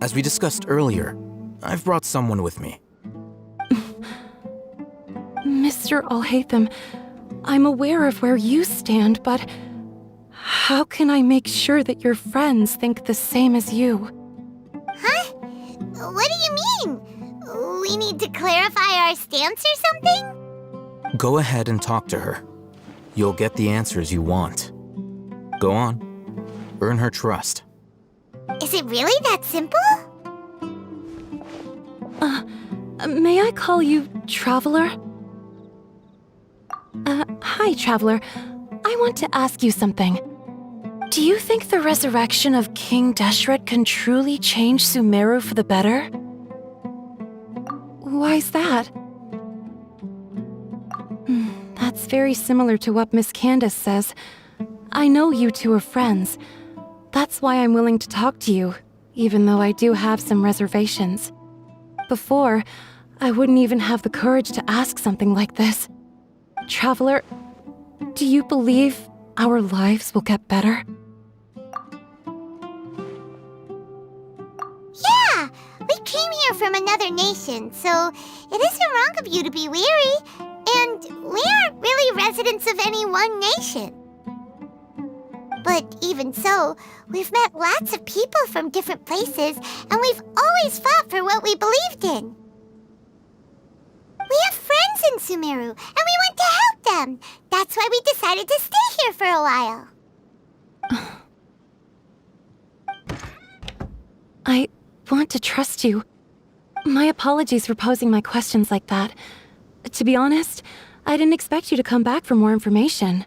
S13: as we discussed earlier, I've brought someone with me.
S4: Mr. Alhaitham, I'm aware of where you stand, but how can I make sure that your friends think the same as you?
S7: Huh? What do you mean? We need to clarify our stance or something?
S13: Go ahead and talk to her. You'll get the answers you want. Go on. Earn her trust.
S7: Is it really that simple?
S4: May I call you Traveler? Hi, Traveler. I want to ask you something. Do you think the resurrection of King Deshret can truly change Sumeru for the better? Why's that? That's very similar to what Miss Candace says. I know you two are friends. That's why I'm willing to talk to you, even though I do have some reservations. Before, I wouldn't even have the courage to ask something like this. Traveler, do you believe our lives will get better?
S7: Yeah! We came here from another nation, so it isn't wrong of you to be weary. And we aren't really residents of any one nation. But even so, we've met lots of people from different places, and we've always fought for what we believed in. We have friends in Sumeru, and we want to help them. That's why we decided to stay here for a while.
S4: I want to trust you. My apologies for posing my questions like that. To be honest, I didn't expect you to come back for more information.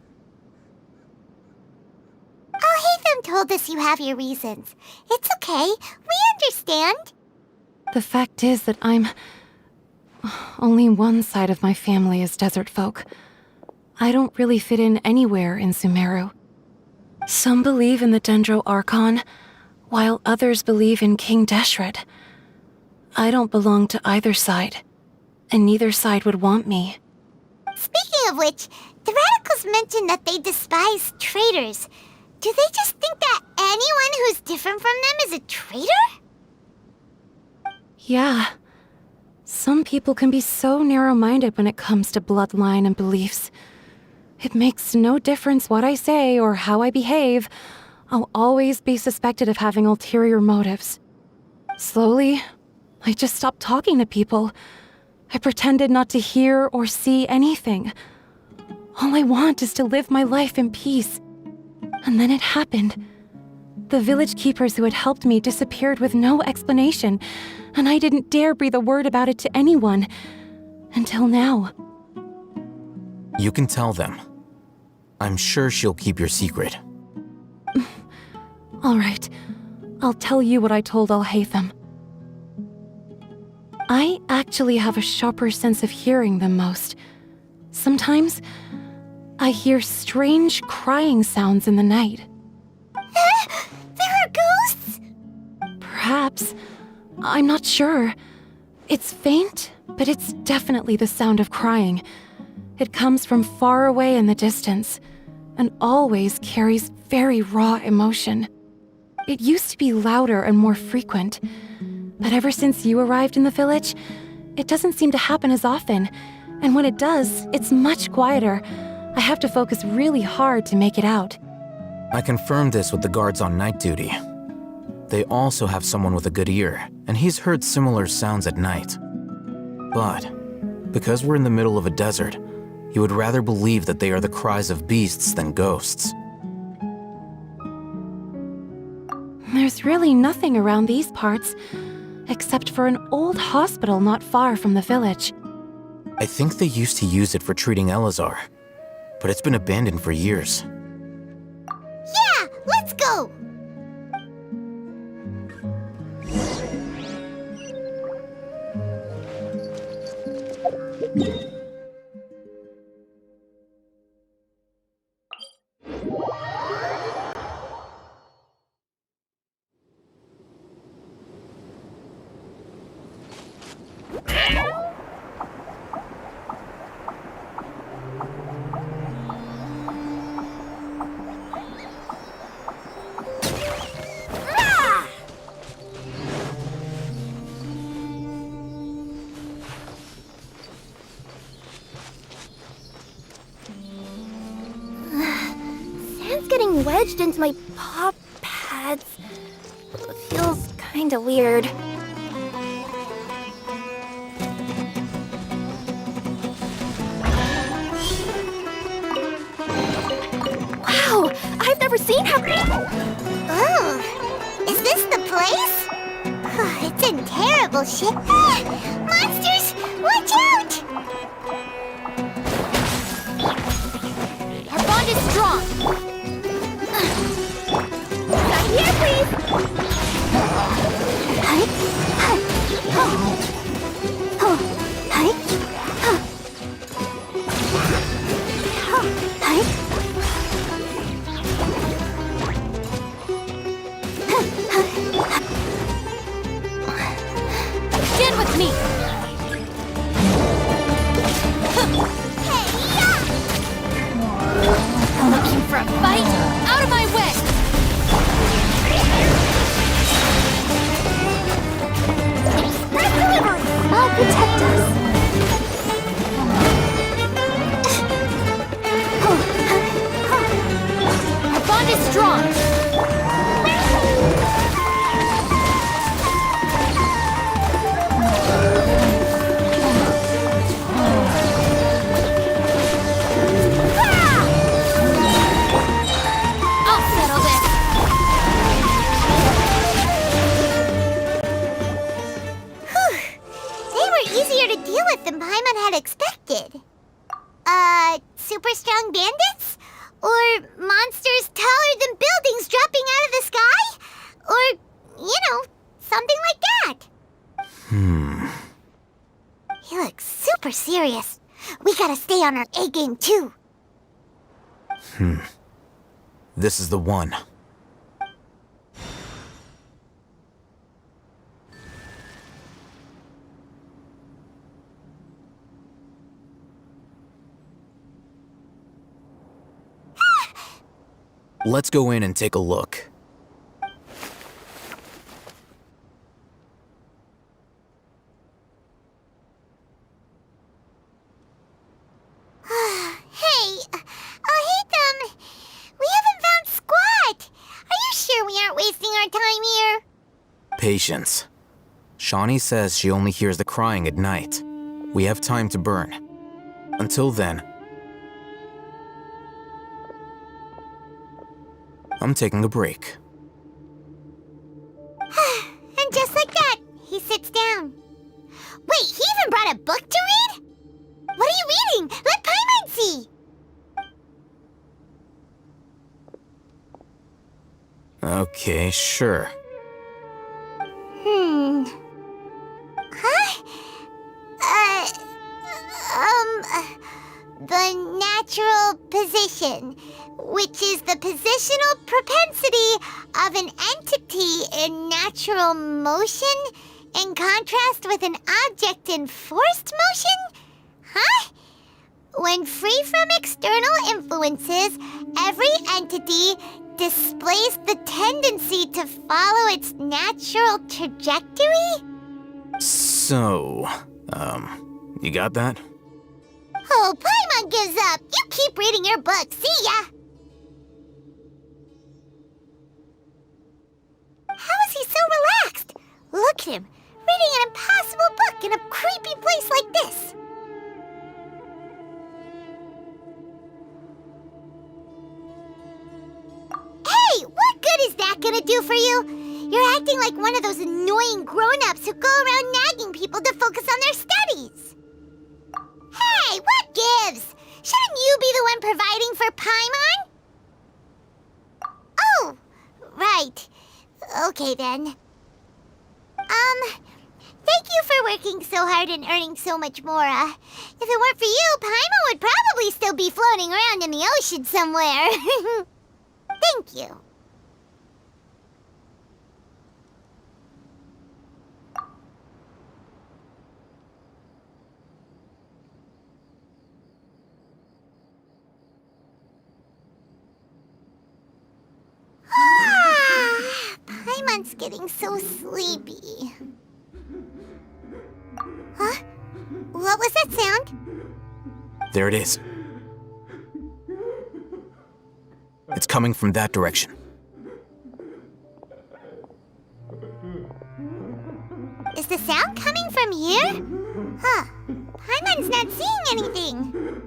S7: Al-Haytham told us you have your reasons. It's okay. We understand.
S4: The fact is that only one side of my family is desert folk. I don't really fit in anywhere in Sumeru. Some believe in the Dendro Archon, while others believe in King Deshret. I don't belong to either side, and neither side would want me.
S7: Speaking of which, the radicals mentioned that they despise traitors. Do they just think that anyone who's different from them is a traitor?
S4: Yeah. Some people can be so narrow-minded when it comes to bloodline and beliefs. It makes no difference what I say or how I behave. I'll always be suspected of having ulterior motives. Slowly, I just stopped talking to people. I pretended not to hear or see anything. All I want is to live my life in peace. And then it happened. The village keepers who had helped me disappeared with no explanation, and I didn't dare breathe a word about it to anyone. Until now.
S13: You can tell them. I'm sure she'll keep your secret.
S4: All right. I'll tell you what I told Al-Haytham. I actually have a sharper sense of hearing than most. Sometimes, I hear strange crying sounds in the night.
S7: There are ghosts?
S4: Perhaps. I'm not sure. It's faint, but it's definitely the sound of crying. It comes from far away in the distance, and always carries very raw emotion. It used to be louder and more frequent, but ever since you arrived in the village, it doesn't seem to happen as often, and when it does, it's much quieter. I have to focus really hard to make it out.
S13: I confirmed this with the guards on night duty. They also have someone with a good ear, and he's heard similar sounds at night. But, because we're in the middle of a desert, he would rather believe that they are the cries of beasts than ghosts.
S4: There's really nothing around these parts, except for an old hospital not far from the village.
S13: I think they used to use it for treating Elazar, but it's been abandoned for years.
S7: Yeah, let's go! Getting wedged into my paw pads. Feels kinda weird. Wow! I've never seen how... Oh! Is this the place? It's in terrible shape. Monsters! Watch out! Our bond is strong. Here, please! Stand with me! Looking for a fight? Out of my way! Let's deliver! super strong bandits? Or monsters taller than buildings dropping out of the sky? Or, something like that. He looks super serious. We gotta stay on our A game too.
S13: This is the one. Let's go in and take a look.
S7: Hey, Hatham, we haven't found squat. Are you sure we aren't wasting our time here?
S13: Patience. Shawnee says she only hears the crying at night. We have time to burn. Until then, I'm taking a break.
S7: And just like that, he sits down. Wait, he even brought a book to read? What are you reading? Let Paimon see!
S13: Okay, sure.
S7: Huh? The natural position, which is the positional propensity of an entity in natural motion in contrast with an object in forced motion? Huh? When free from external influences, every entity displays the tendency to follow its natural trajectory?
S13: So, you got that?
S7: Oh, Paimon gives up. You keep reading your book. See ya! How is he so relaxed? Look at him, reading an impossible book in a creepy place like this. Hey, what good is that gonna do for you? You're acting like one of those annoying grown-ups who go around nagging people to focus on their studies. Hey, what gives? Shouldn't you be the one providing for Paimon? Oh, right. Okay then. Thank you for working so hard and earning so much more. If it weren't for you, Paimon would probably still be floating around in the ocean somewhere. Thank you. Paimon's getting so sleepy. Huh? What was that sound?
S13: There it is. It's coming from that direction.
S7: Is the sound coming from here? Huh. Paimon's not seeing anything.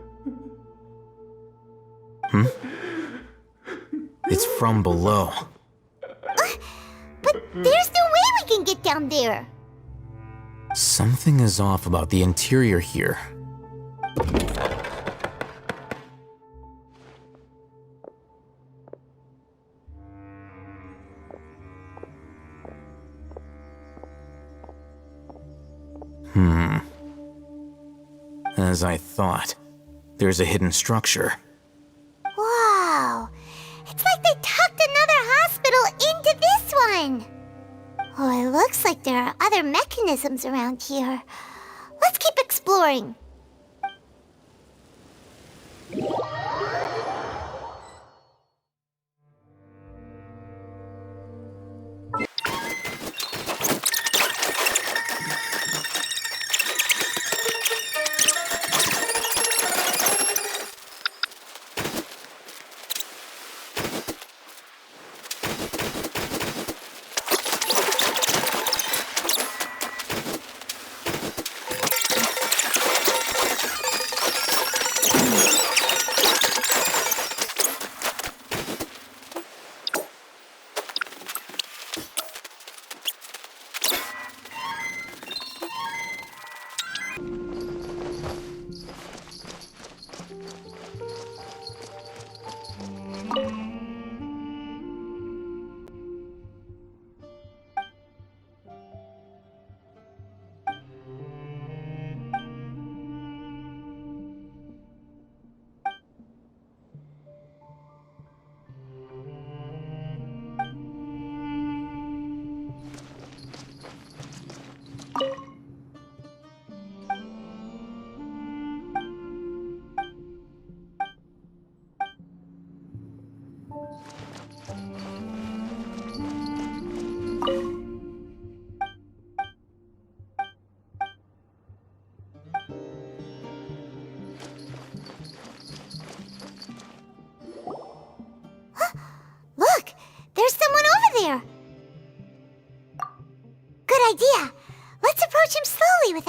S13: It's from below.
S7: But there's no way we can get down there.
S13: Something is off about the interior here. As I thought, there's a hidden structure.
S7: Wow. It's like they tucked another hospital into this one. Oh, it looks like there are other mechanisms around here. Let's keep exploring.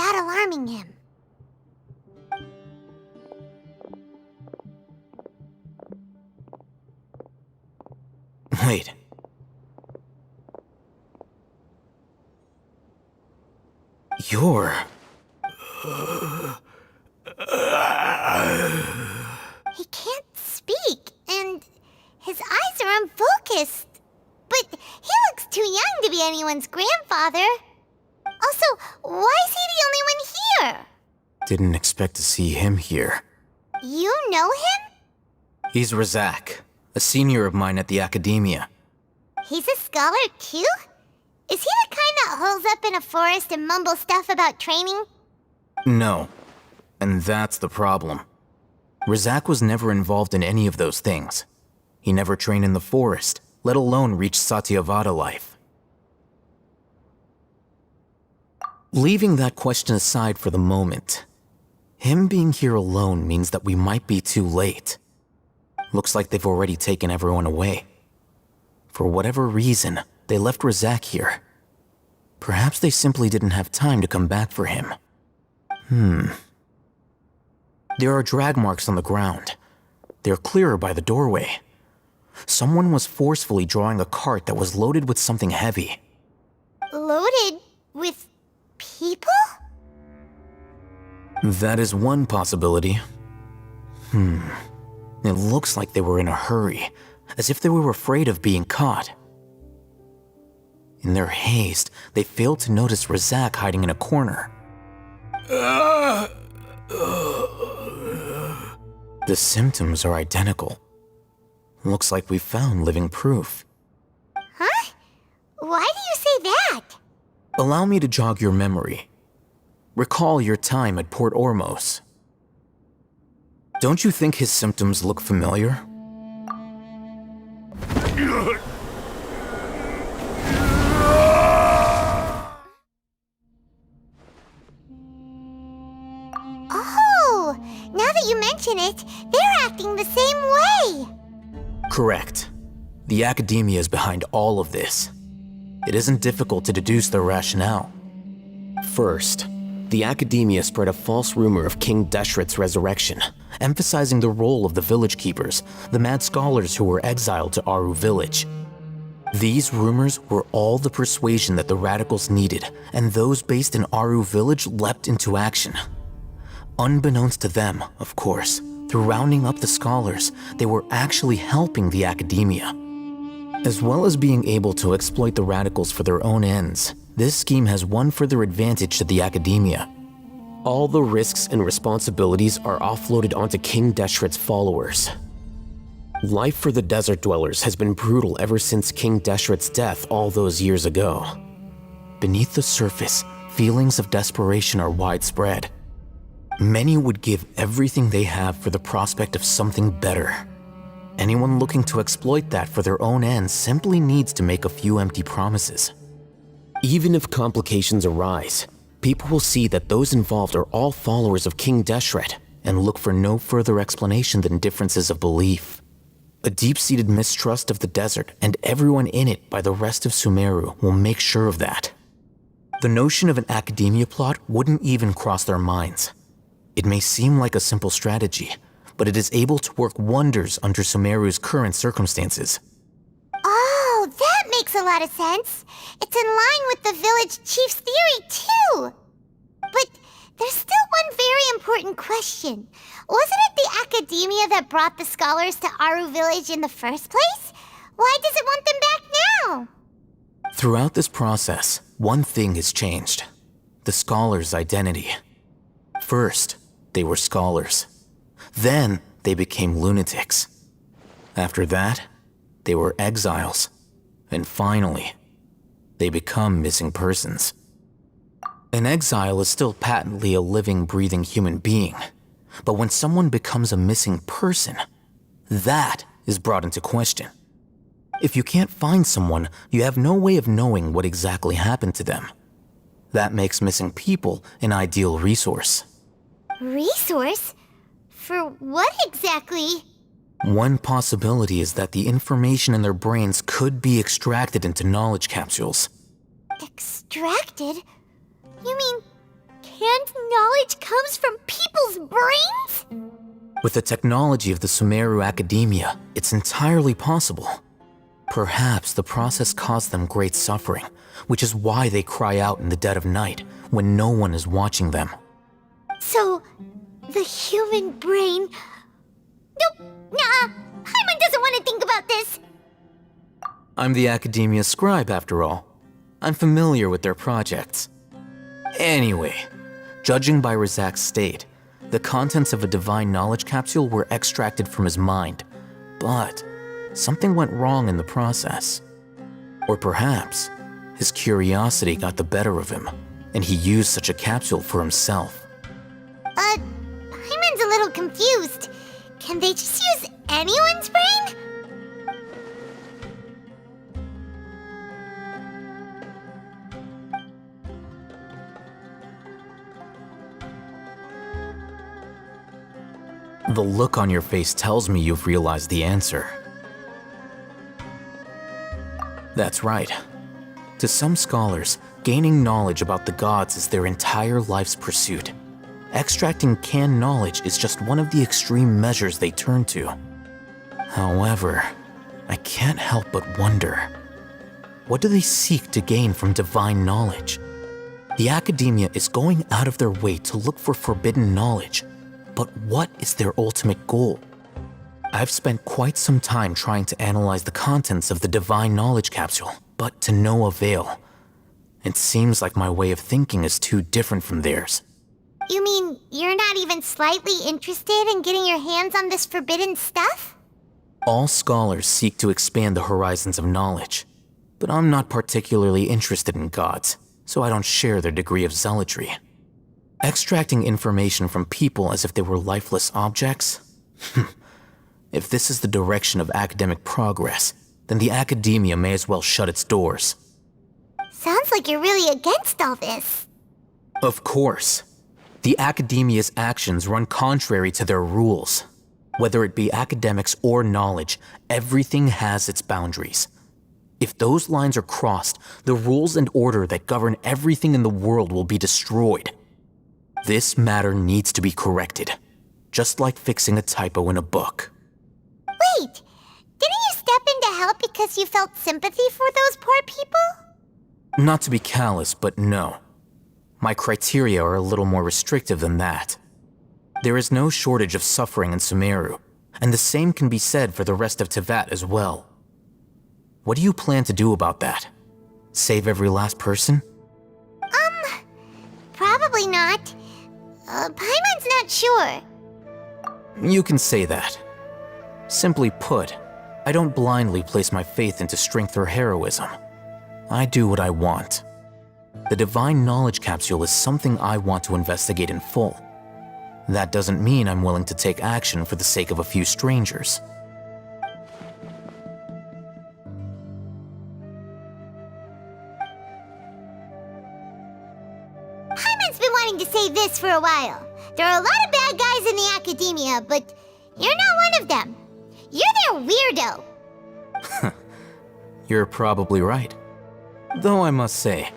S7: without alarming him.
S13: Wait. You're...
S7: He can't speak, and his eyes are unfocused. But he looks too young to be anyone's grandfather. Also, why is he the only one here?
S13: Didn't expect to see him here.
S7: You know him?
S13: He's Razak, a senior of mine at the academia.
S7: He's a scholar too? Is he the kind that holes up in a forest and mumbles stuff about training?
S13: No. And that's the problem. Razak was never involved in any of those things. He never trained in the forest, let alone reach Satyavada life. Leaving that question aside for the moment, him being here alone means that we might be too late. Looks like they've already taken everyone away. For whatever reason, they left Razak here. Perhaps they simply didn't have time to come back for him. There are drag marks on the ground. They're clearer by the doorway. Someone was forcefully drawing a cart that was loaded with something heavy.
S7: Loaded with people?
S13: That is one possibility. It looks like they were in a hurry, as if they were afraid of being caught. In their haste, they failed to notice Razak hiding in a corner. The symptoms are identical. Looks like we found living proof.
S7: Huh? Why do you say that?
S13: Allow me to jog your memory. Recall your time at Port Ormos. Don't you think his symptoms look familiar?
S7: Oh, now that you mention it, they're acting the same way.
S13: Correct. The academia is behind all of this. It isn't difficult to deduce their rationale. First, the academia spread a false rumor of King Deshret's resurrection, emphasizing the role of the village keepers, the mad scholars who were exiled to Aru village. These rumors were all the persuasion that the radicals needed, and those based in Aru village leapt into action. Unbeknownst to them, of course, through rounding up the scholars, they were actually helping the academia. As well as being able to exploit the radicals for their own ends, this scheme has one further advantage to the academia. All the risks and responsibilities are offloaded onto King Deshret's followers. Life for the desert dwellers has been brutal ever since King Deshret's death all those years ago. Beneath the surface, feelings of desperation are widespread. Many would give everything they have for the prospect of something better. Anyone looking to exploit that for their own ends simply needs to make a few empty promises. Even if complications arise, people will see that those involved are all followers of King Deshret and look for no further explanation than differences of belief. A deep-seated mistrust of the desert and everyone in it by the rest of Sumeru will make sure of that. The notion of an academia plot wouldn't even cross their minds. It may seem like a simple strategy, but it is able to work wonders under Sumeru's current circumstances.
S7: Oh, that makes a lot of sense. It's in line with the village chief's theory, too. But there's still one very important question. Wasn't it the academia that brought the scholars to Aru village in the first place? Why does it want them back now?
S13: Throughout this process, one thing has changed. The scholars' identity. First, they were scholars. Then, they became lunatics. After that, they were exiles. And finally, they become missing persons. An exile is still patently a living, breathing human being. But when someone becomes a missing person, that is brought into question. If you can't find someone, you have no way of knowing what exactly happened to them. That makes missing people an ideal resource.
S7: Resource? For what exactly?
S13: One possibility is that the information in their brains could be extracted into knowledge capsules.
S7: Extracted? You mean Canned knowledge comes from people's brains?
S13: With the technology of the Sumeru Academia, it's entirely possible. Perhaps the process caused them great suffering, which is why they cry out in the dead of night when no one is watching them.
S7: So, the human brain... Nope, nah, Paimon doesn't want to think about this.
S13: I'm the Academia scribe, after all. I'm familiar with their projects. Anyway, judging by Razak's state, the contents of a divine knowledge capsule were extracted from his mind, but something went wrong in the process. Or perhaps his curiosity got the better of him, and he used such a capsule for himself.
S7: Paimon's a little confused. Can they just use anyone's brain?
S13: The look on your face tells me you've realized the answer. That's right. To some scholars, gaining knowledge about the gods is their entire life's pursuit. Extracting canned knowledge is just one of the extreme measures they turn to. However, I can't help but wonder, what do they seek to gain from divine knowledge? The Academia is going out of their way to look for forbidden knowledge, but what is their ultimate goal? I've spent quite some time trying to analyze the contents of the divine knowledge capsule, but to no avail. It seems like my way of thinking is too different from theirs.
S7: You mean you're not even slightly interested in getting your hands on this forbidden stuff?
S13: All scholars seek to expand the horizons of knowledge, but I'm not particularly interested in gods, so I don't share their degree of zealotry. Extracting information from people as if they were lifeless objects? If this is the direction of academic progress, then the Academia may as well shut its doors.
S7: Sounds like you're really against all this.
S13: Of course. The Academia's actions run contrary to their rules. Whether it be academics or knowledge, everything has its boundaries. If those lines are crossed, the rules and order that govern everything in the world will be destroyed. This matter needs to be corrected, just like fixing a typo in a book.
S7: Wait, didn't you step in to help because you felt sympathy for those poor people?
S13: Not to be callous, but no. My criteria are a little more restrictive than that. There is no shortage of suffering in Sumeru, and the same can be said for the rest of Teyvat as well. What do you plan to do about that? Save every last person?
S7: Probably not. Paimon's not sure.
S13: You can say that. Simply put, I don't blindly place my faith into strength or heroism. I do what I want. The divine knowledge capsule is something I want to investigate in full. That doesn't mean I'm willing to take action for the sake of a few strangers.
S7: Paimon's been wanting to say this for a while. There are a lot of bad guys in the Academia, but you're not one of them. You're their weirdo.
S13: You're probably right. Though I must say,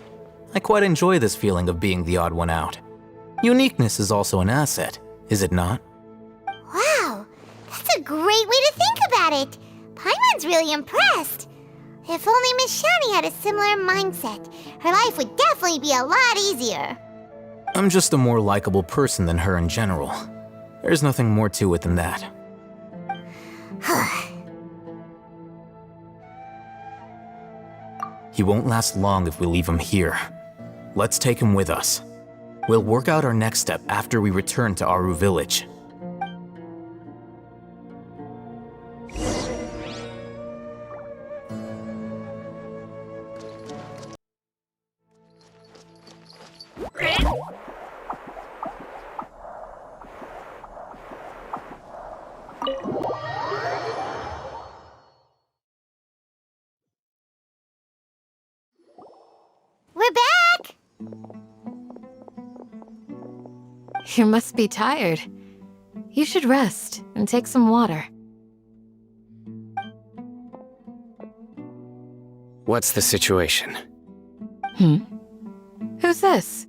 S13: I quite enjoy this feeling of being the odd one out. Uniqueness is also an asset, is it not?
S7: Wow, that's a great way to think about it. Paimon's really impressed. If only Miss Shani had a similar mindset, her life would definitely be a lot easier.
S13: I'm just a more likable person than her in general. There's nothing more to it than that. He won't last long if we leave him here. Let's take him with us. We'll work out our next step after we return to Aru Village.
S7: We're back!
S4: You must be tired. You should rest and take some water.
S3: What's the situation?
S4: Who's this?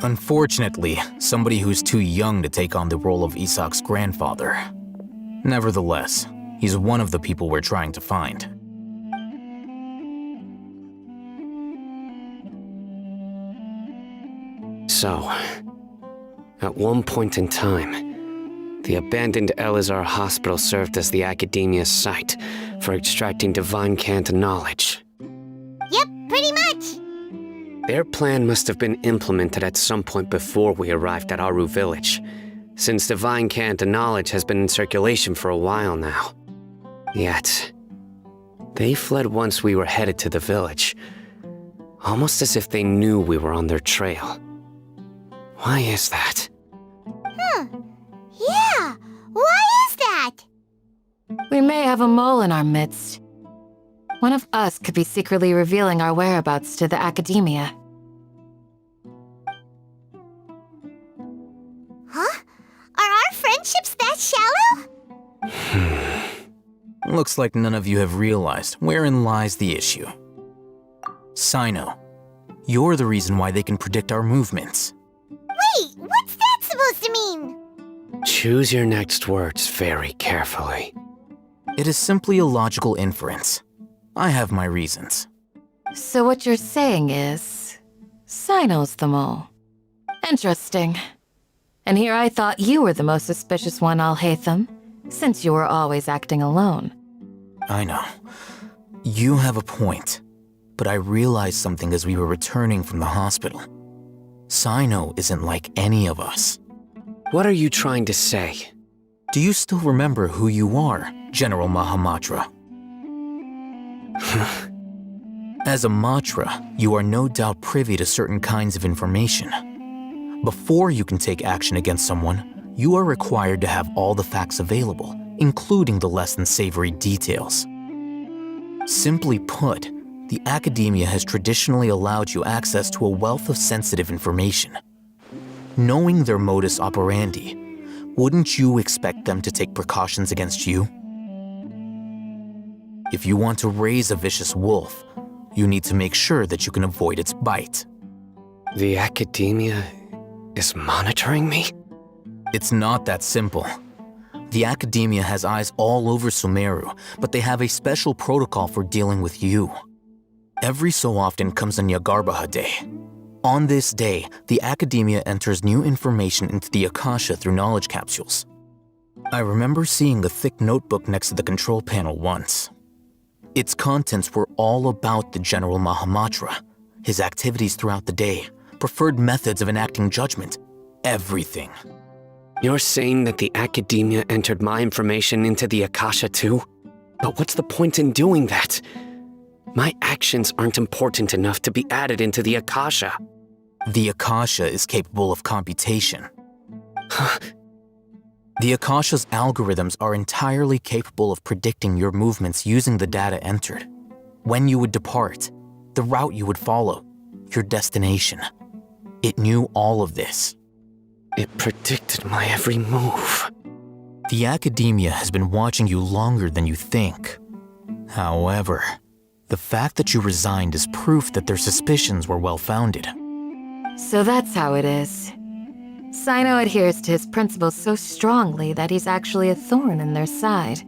S13: Unfortunately, somebody who's too young to take on the role of Isak's grandfather. Nevertheless, he's one of the people we're trying to find.
S3: So, at one point in time, the abandoned Elazar Hospital served as the Academia's site for extracting divine cant knowledge.
S7: Yep, pretty much.
S3: Their plan must have been implemented at some point before we arrived at Aru Village, since divine cant knowledge has been in circulation for a while now. Yet, they fled once we were headed to the village, almost as if they knew we were on their trail. Why is that?
S7: Yeah, why is that?
S4: We may have a mole in our midst. One of us could be secretly revealing our whereabouts to the Academia.
S7: Huh? Are our friendships that shallow?
S13: Looks like none of you have realized wherein lies the issue. Sino, you're the reason why they can predict our movements.
S7: Wait, what's that supposed to mean?
S3: Choose your next words very carefully.
S13: It is simply a logical inference. I have my reasons.
S4: So what you're saying is, Sino's the mole. Interesting. And here I thought you were the most suspicious one, Alhaitham, since you were always acting alone.
S13: I know. You have a point. But I realized something as we were returning from the hospital. Sino isn't like any of us.
S3: What are you trying to say?
S13: Do you still remember who you are, General Mahamatra? As a Matra, you are no doubt privy to certain kinds of information. Before you can take action against someone, you are required to have all the facts available, including the less than savory details. Simply put, the Academia has traditionally allowed you access to a wealth of sensitive information. Knowing their modus operandi, wouldn't you expect them to take precautions against you? If you want to raise a vicious wolf, you need to make sure that you can avoid its bite.
S3: The Academia is monitoring me?
S13: It's not that simple. The Academia has eyes all over Sumeru, but they have a special protocol for dealing with you. Every so often comes a Nyagarbaha Day. On this day, the Academia enters new information into the Akasha through knowledge capsules. I remember seeing a thick notebook next to the control panel once. Its contents were all about the General Mahamatra, his activities throughout the day, preferred methods of enacting judgment, everything.
S3: You're saying that the Academia entered my information into the Akasha too? But what's the point in doing that? My actions aren't important enough to be added into the Akasha.
S13: The Akasha is capable of computation. The Akasha's algorithms are entirely capable of predicting your movements using the data entered. When you would depart, the route you would follow, your destination. It knew all of this.
S3: It predicted my every move.
S13: The Academia has been watching you longer than you think. However, the fact that you resigned is proof that their suspicions were well-founded.
S4: So that's how it is. Sino adheres to his principles so strongly that he's actually a thorn in their side.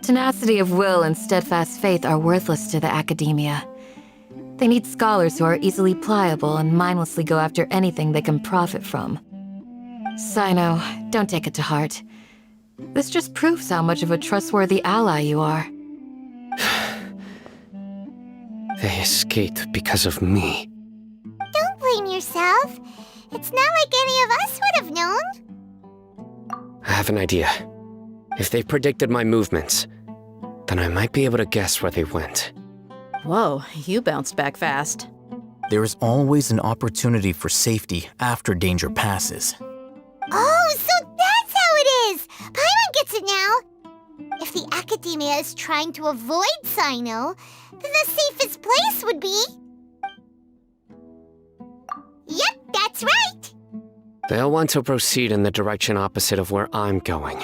S4: Tenacity of will and steadfast faith are worthless to the Academia. They need scholars who are easily pliable and mindlessly go after anything they can profit from. Sino, don't take it to heart. This just proves how much of a trustworthy ally you are.
S3: They escaped because of me.
S7: Don't blame yourself. It's not like any of us would have known.
S3: I have an idea. If they predicted my movements, then I might be able to guess where they went.
S8: Whoa, you bounced back fast.
S13: There is always an opportunity for safety after danger passes.
S7: Oh, so that's how it is! Paimon gets it now! If the Academia is trying to avoid Sino, then the safest place would be... Yep, that's right!
S3: They'll want to proceed in the direction opposite of where I'm going.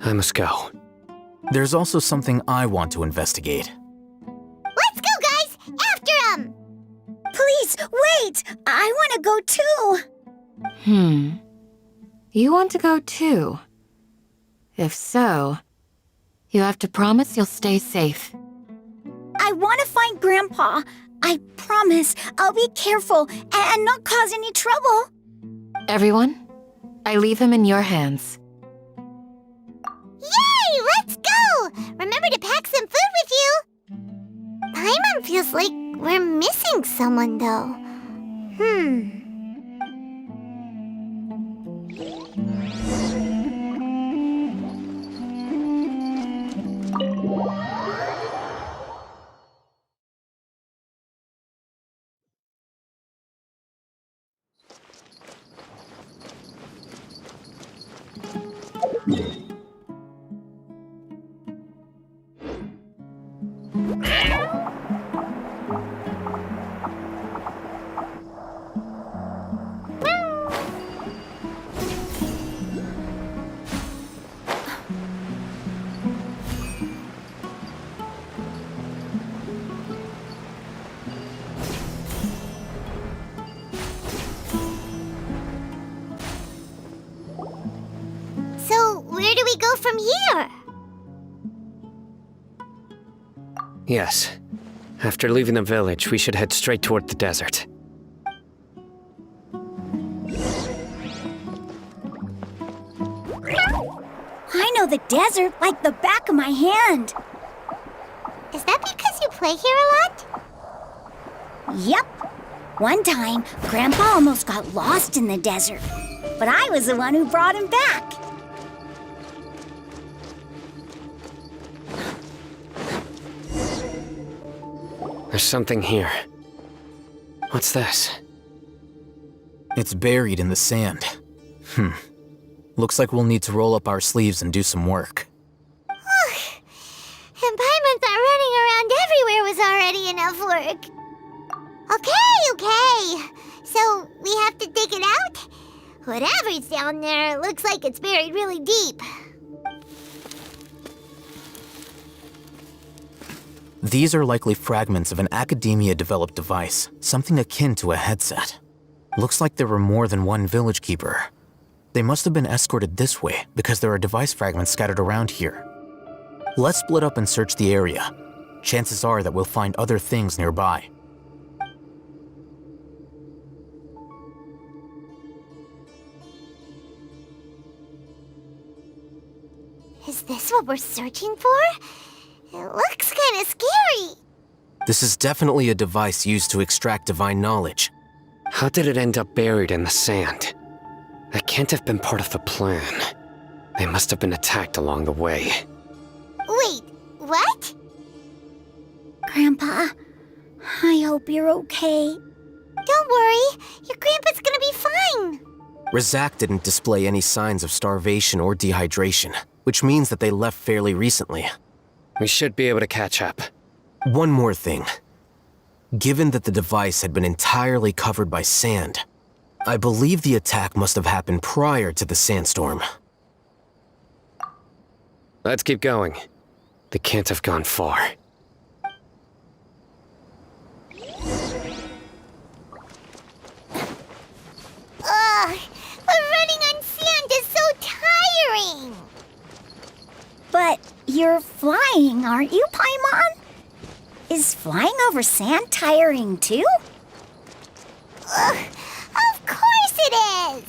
S3: I must go.
S13: There's also something I want to investigate.
S7: Let's go, guys! After him!
S2: Please, wait! I want to go too!
S4: You want to go too? If so, you have to promise you'll stay safe.
S2: I want to find Grandpa. I promise I'll be careful and not cause any trouble.
S4: Everyone, I leave him in your hands.
S7: Yay! Let's go! Remember to pack some food with you! Paimon feels like we're missing someone, though. So, where do we go from here?
S3: Yes. After leaving the village, we should head straight toward the desert.
S2: I know the desert like the back of my hand.
S7: Is that because you play here a lot?
S2: Yep. One time, Grandpa almost got lost in the desert, but I was the one who brought him back.
S3: There's something here. What's this?
S13: It's buried in the sand. Looks like we'll need to roll up our sleeves and do some work.
S7: And Paimon's not running around everywhere was already enough work. Okay. So, we have to dig it out? Whatever's down there looks like it's buried really deep.
S13: These are likely fragments of an academia-developed device, something akin to a headset. Looks like there were more than one village keeper. They must have been escorted this way because there are device fragments scattered around here. Let's split up and search the area. Chances are that we'll find other things nearby.
S7: Is this what we're searching for? It looks kind of scary.
S13: This is definitely a device used to extract divine knowledge.
S3: How did it end up buried in the sand? That can't have been part of the plan. They must have been attacked along the way.
S7: Wait, what?
S2: Grandpa, I hope you're okay.
S7: Don't worry, your grandpa's gonna be fine.
S13: Razak didn't display any signs of starvation or dehydration, which means that they left fairly recently.
S3: We should be able to catch up.
S13: One more thing. Given that the device had been entirely covered by sand, I believe the attack must have happened prior to the sandstorm.
S3: Let's keep going. They can't have gone far.
S7: Ugh, but running on sand is so tiring.
S2: But you're flying, aren't you, Paimon? Is flying over sand tiring too?
S7: Ugh, of course it is.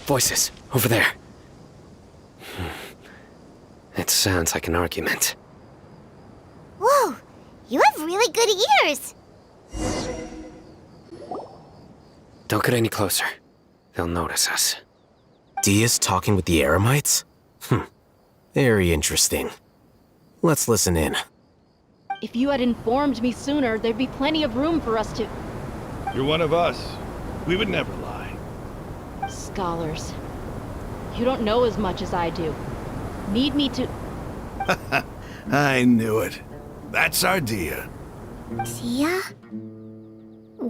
S3: Voices, over there. It sounds like an argument.
S7: Whoa, you have really good ears.
S3: Don't get any closer. They'll notice us.
S13: Dia's talking with the Eremites? Very interesting. Let's listen in.
S14: If you had informed me sooner, there'd be plenty of room for us to...
S15: You're one of us. We would never lie.
S14: Scholars. You don't know as much as I do. Need me to...
S15: I knew it. That's our Dia.
S2: Dia?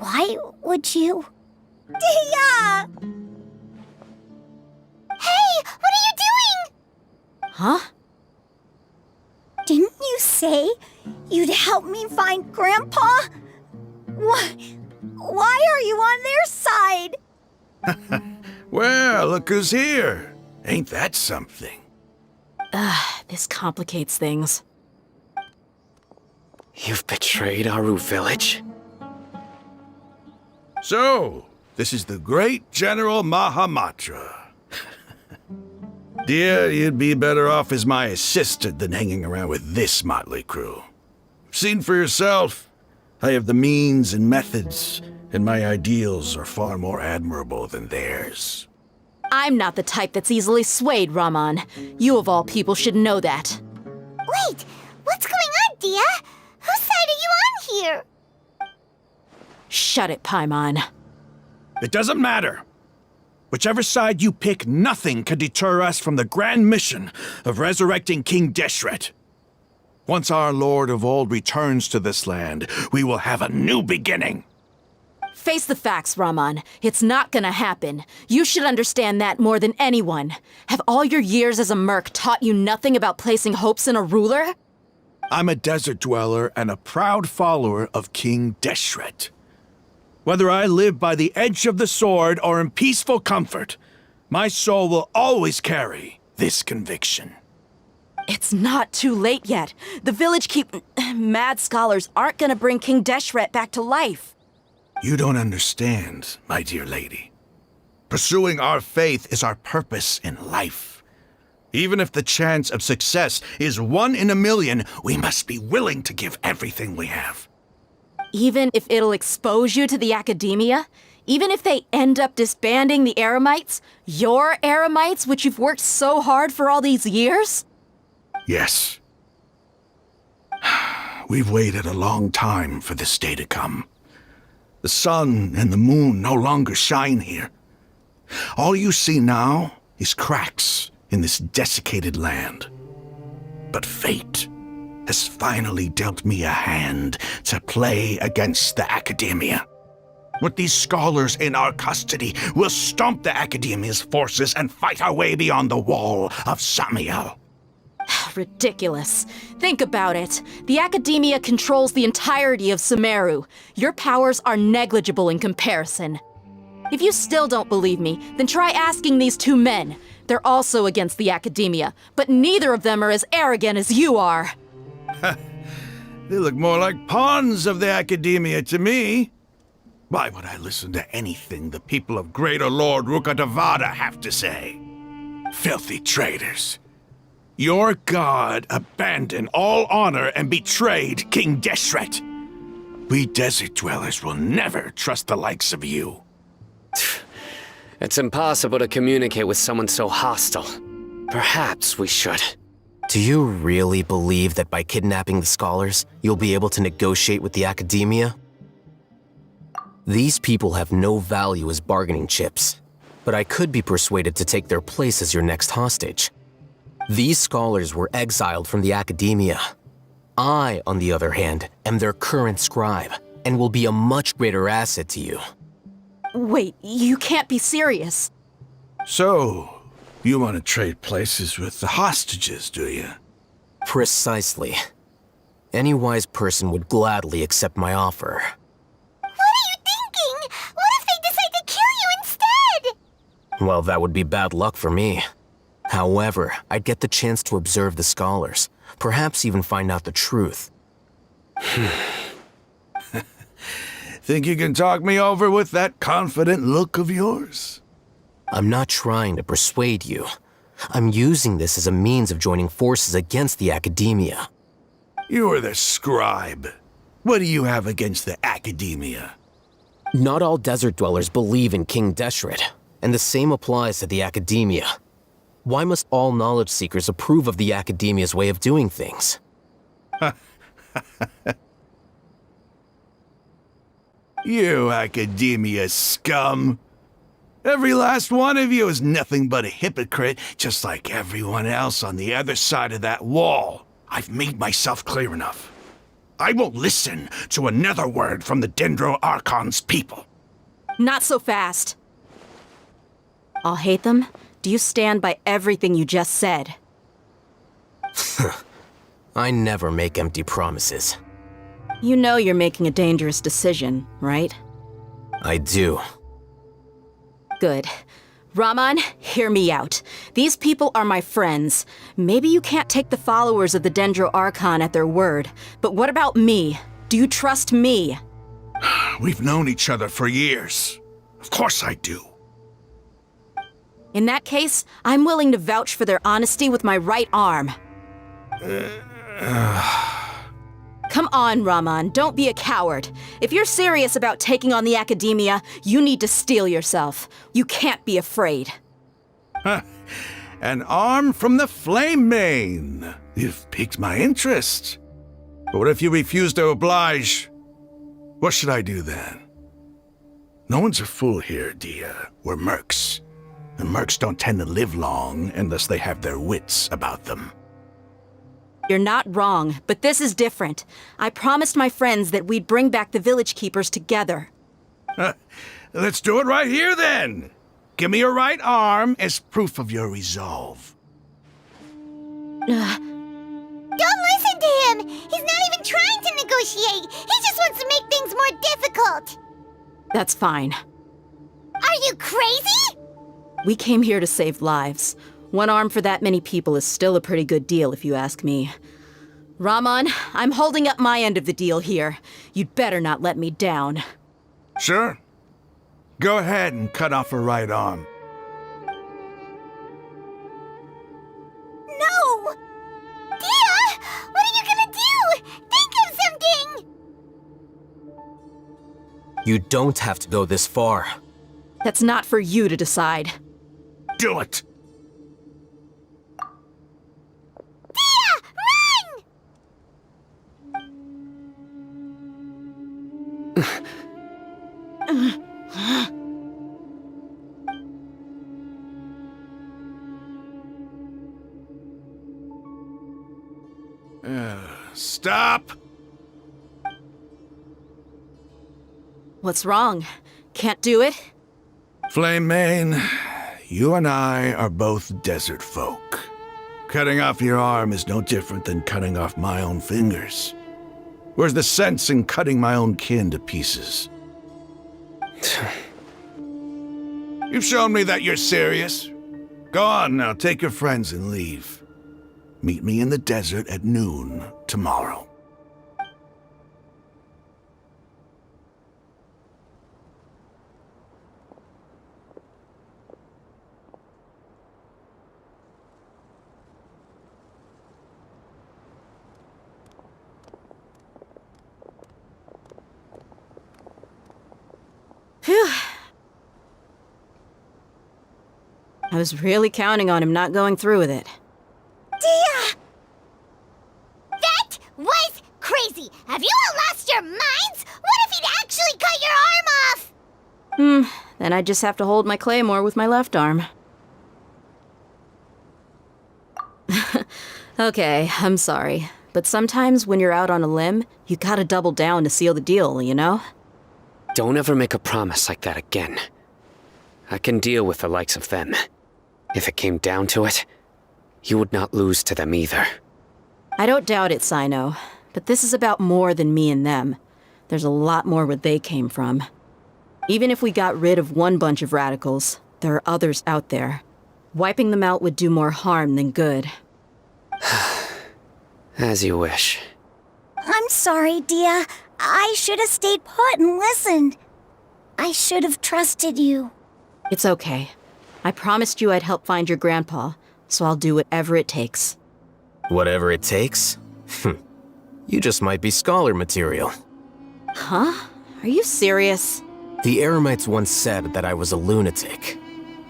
S2: Why would you? Dia!
S7: Hey, what are you doing?
S8: Huh?
S2: Didn't you say you'd help me find Grandpa? Why are you on their side?
S15: Well, look who's here. Ain't that something?
S8: This complicates things.
S3: You've betrayed Aru village?
S15: So, this is the great General Mahamatra. Dear, you'd be better off as my assistant than hanging around with this motley crew. Seen for yourself, I have the means and methods, and my ideals are far more admirable than theirs.
S8: I'm not the type that's easily swayed, Raman. You of all people should know that.
S7: Wait, what's going on, Dia? Whose side are you on here?
S8: Shut it, Paimon.
S15: It doesn't matter. Whichever side you pick, nothing can deter us from the grand mission of resurrecting King Deshret. Once our Lord of Old returns to this land, we will have a new beginning.
S8: Face the facts, Raman. It's not gonna happen. You should understand that more than anyone. Have all your years as a merc taught you nothing about placing hopes in a ruler?
S15: I'm a desert dweller and a proud follower of King Deshret. Whether I live by the edge of the sword or in peaceful comfort, my soul will always carry this conviction.
S8: It's not too late yet. The village mad scholars aren't gonna bring King Deshret back to life.
S15: You don't understand, my dear lady. Pursuing our faith is our purpose in life. Even if the chance of success is 1 in a million, we must be willing to give everything we have.
S8: Even if it'll expose you to the academia? Even if they end up disbanding the Eremites? Your Eremites, which you've worked so hard for all these years?
S15: Yes. We've waited a long time for this day to come. The sun and the moon no longer shine here. All you see now is cracks in this desiccated land. But fate has finally dealt me a hand to play against the academia. With these scholars in our custody, we'll stomp the academia's forces and fight our way beyond the wall of Samiel.
S8: Ridiculous. Think about it. The academia controls the entirety of Sumeru. Your powers are negligible in comparison. If you still don't believe me, then try asking these 2 men. They're also against the academia, but neither of them are as arrogant as you are.
S15: They look more like pawns of the academia to me. Why would I listen to anything the people of Greater Lord Rukkhadevada have to say? Filthy traitors. Your god abandoned all honor and betrayed King Deshret. We desert dwellers will never trust the likes of you.
S3: It's impossible to communicate with someone so hostile. Perhaps we should.
S13: Do you really believe that by kidnapping the scholars, you'll be able to negotiate with the academia? These people have no value as bargaining chips, but I could be persuaded to take their place as your next hostage. These scholars were exiled from the academia. I, on the other hand, am their current scribe, and will be a much greater asset to you.
S8: Wait, you can't be serious.
S15: So, you want to trade places with the hostages, do you?
S13: Precisely. Any wise person would gladly accept my offer.
S7: What are you thinking? What if they decide to kill you instead?
S13: Well, that would be bad luck for me. However, I'd get the chance to observe the scholars, perhaps even find out the truth.
S15: Think you can talk me over with that confident look of yours?
S13: I'm not trying to persuade you. I'm using this as a means of joining forces against the academia.
S15: You are the scribe. What do you have against the academia?
S13: Not all desert dwellers believe in King Deshret, and the same applies to the academia. Why must all knowledge seekers approve of the academia's way of doing things?
S15: You academia scum. Every last one of you is nothing but a hypocrite, just like everyone else on the other side of that wall. I've made myself clear enough. I won't listen to another word from the Dendro Archon's people.
S8: Not so fast. I'll hate them. Do you stand by everything you just said?
S13: I never make empty promises.
S8: You know you're making a dangerous decision, right?
S13: I do.
S8: Good. Raman, hear me out. These people are my friends. Maybe you can't take the followers of the Dendro Archon at their word, but what about me? Do you trust me?
S15: We've known each other for years. Of course I do.
S8: In that case, I'm willing to vouch for their honesty with my right arm. Come on, Raman, don't be a coward. If you're serious about taking on the Academia, you need to steel yourself. You can't be afraid.
S15: An arm from the Flame Mane. You've piqued my interest. But what if you refuse to oblige? What should I do then? No one's a fool here, Dia. We're mercs. And mercs don't tend to live long unless they have their wits about them.
S8: You're not wrong, but this is different. I promised my friends that we'd bring back the village keepers together.
S15: Let's do it right here then. Give me your right arm as proof of your resolve.
S7: Don't listen to him! He's not even trying to negotiate! He just wants to make things more difficult!
S8: That's fine.
S7: Are you crazy?
S8: We came here to save lives. One arm for that many people is still a pretty good deal, if you ask me. Raman, I'm holding up my end of the deal here. You'd better not let me down.
S15: Sure. Go ahead and cut off her right arm.
S7: No! Dia! What are you gonna do? Think of something!
S13: You don't have to go this far.
S8: That's not for you to decide.
S15: Do it! Stop!
S8: What's wrong? Can't do it?
S15: Flame Mane, you and I are both desert folk. Cutting off your arm is no different than cutting off my own fingers. Where's the sense in cutting my own kin to pieces? You've shown me that you're serious. Go on now, take your friends and leave. Meet me in the desert at noon tomorrow.
S8: Phew. I was really counting on him not going through with it.
S7: Dia! That was crazy! Have you all lost your minds? What if he'd actually cut your arm off?
S8: Then I'd just have to hold my claymore with my left arm. Okay, I'm sorry. But sometimes when you're out on a limb, you gotta double down to seal the deal, you know?
S3: Don't ever make a promise like that again. I can deal with the likes of them. If it came down to it, you would not lose to them either.
S8: I don't doubt it, Sino. But this is about more than me and them. There's a lot more where they came from. Even if we got rid of one bunch of radicals, there are others out there. Wiping them out would do more harm than good.
S3: As you wish.
S2: I'm sorry, Dia. I should have stayed put and listened. I should have trusted you.
S8: It's okay. I promised you I'd help find your grandpa, so I'll do whatever it takes.
S13: Whatever it takes? You just might be scholar material.
S8: Huh? Are you serious?
S13: The Eremites once said that I was a lunatic.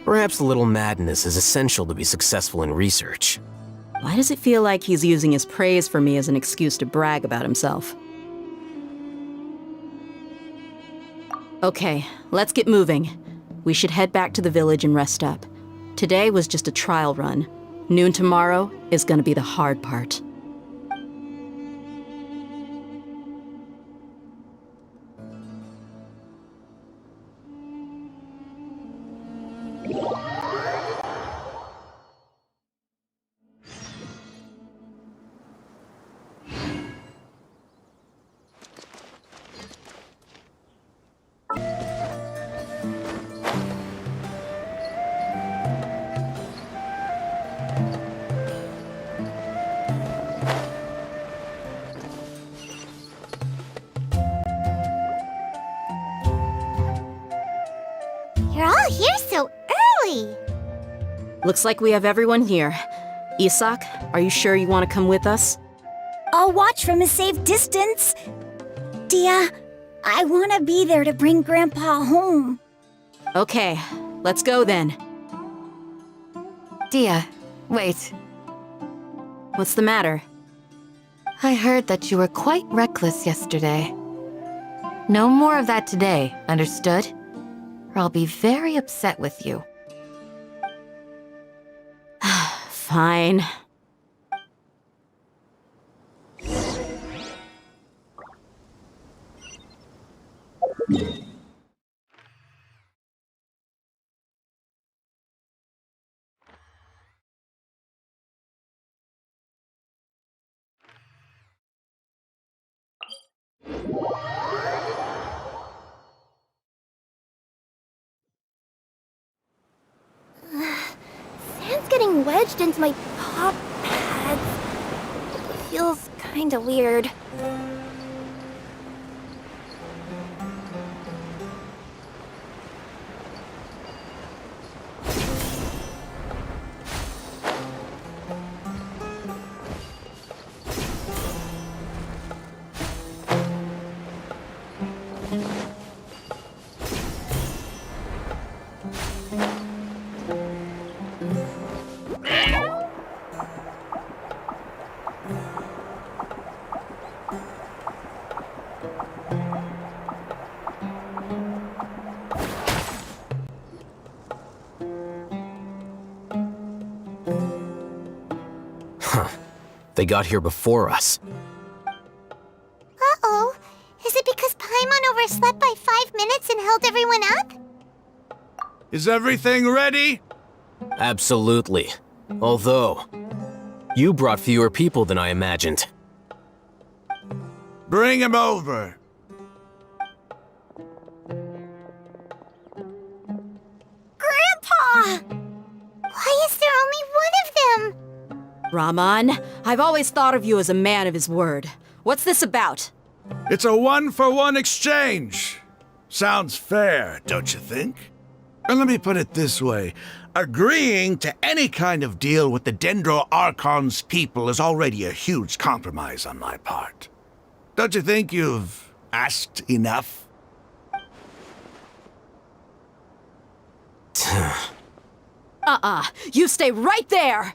S13: Perhaps a little madness is essential to be successful in research.
S8: Why does it feel like he's using his praise for me as an excuse to brag about himself? Okay, let's get moving. We should head back to the village and rest up. Today was just a trial run. Noon tomorrow is gonna be the hard part. Looks like we have everyone here. Isak, are you sure you want to come with us?
S2: I'll watch from a safe distance. Dia, I want to be there to bring Grandpa home.
S8: Okay, let's go then.
S16: Dia, wait.
S8: What's the matter?
S16: I heard that you were quite reckless yesterday. No more of that today, understood? Or I'll be very upset with you.
S8: Fine.
S7: Sand's getting wedged into my paw pads. It feels kinda weird.
S13: They got here before us.
S7: Uh-oh. Is it because Paimon overslept by 5 minutes and held everyone up?
S15: Is everything ready?
S13: Absolutely. Although, you brought fewer people than I imagined.
S15: Bring him over.
S7: Grandpa! Why is there only one of them?
S8: Rahman, I've always thought of you as a man of his word. What's this about?
S15: It's a 1-for-1 exchange. Sounds fair, don't you think? And let me put it this way. Agreeing to any kind of deal with the Dendro Archon's people is already a huge compromise on my part. Don't you think you've asked enough?
S8: You stay right there!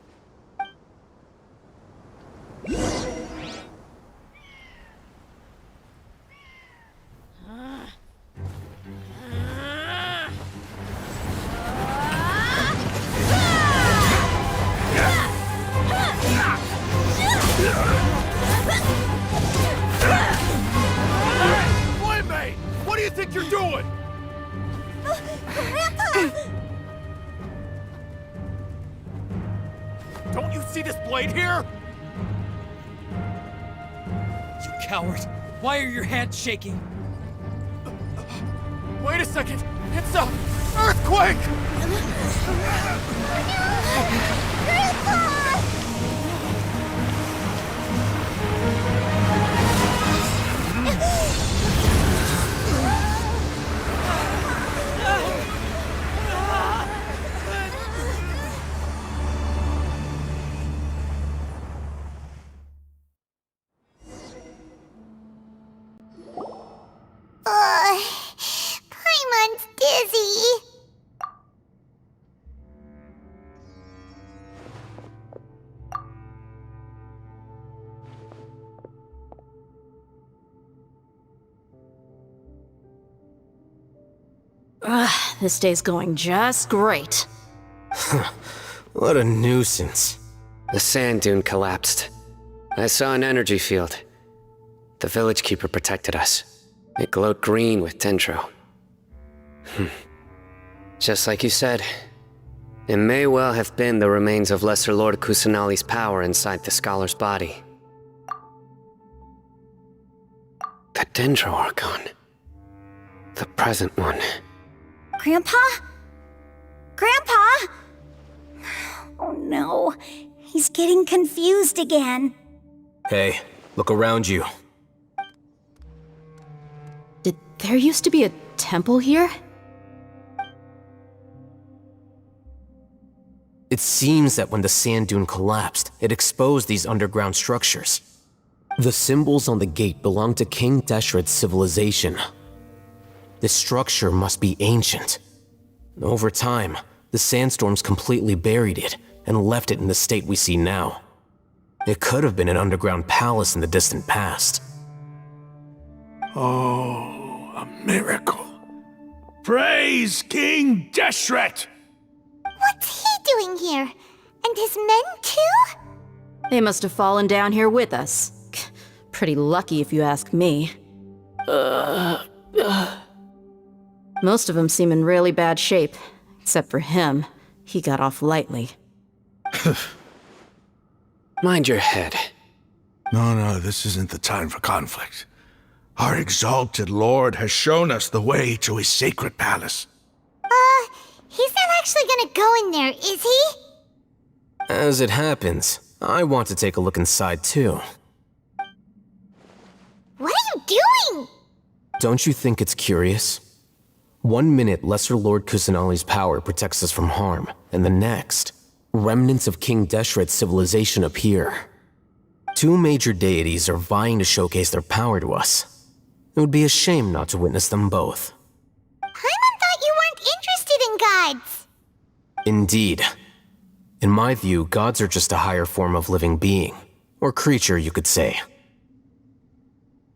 S1: Playmate! What do you think you're doing?
S7: Grandpa!
S1: Don't you see this blade here?
S17: You coward! Why are your hands shaking?
S1: Wait a second! It's a earthquake!
S7: Grandpa! Paimon's dizzy.
S8: This day's going just great.
S13: What a nuisance.
S3: The sand dune collapsed. I saw an energy field. The village keeper protected us. It glowed green with dendro. Just like you said, it may well have been the remains of Lesser Lord Kusanali's power inside the scholar's body. The Dendro Archon. The present one.
S2: Grandpa? Grandpa? Oh no, he's getting confused again.
S13: Hey, look around you.
S8: Did there used to be a temple here?
S13: It seems that when the sand dune collapsed, it exposed these underground structures. The symbols on the gate belong to King Deshret's civilization. This structure must be ancient. Over time, the sandstorms completely buried it and left it in the state we see now. It could have been an underground palace in the distant past.
S15: Oh, a miracle. Praise King Deshret!
S7: What's he doing here? And his men too?
S8: They must have fallen down here with us. Pretty lucky if you ask me. Most of them seem in really bad shape, except for him. He got off lightly.
S3: Mind your head.
S15: No, this isn't the time for conflict. Our exalted lord has shown us the way to his sacred palace.
S7: He's not actually gonna go in there, is he?
S13: As it happens, I want to take a look inside too.
S7: What are you doing?
S13: Don't you think it's curious? 1 minute, Lesser Lord Kusanali's power protects us from harm, and the next, remnants of King Deshret's civilization appear. 2 major deities are vying to showcase their power to us. It would be a shame not to witness them both.
S7: Paimon thought you weren't interested in gods.
S13: Indeed. In my view, gods are just a higher form of living being, or creature, you could say.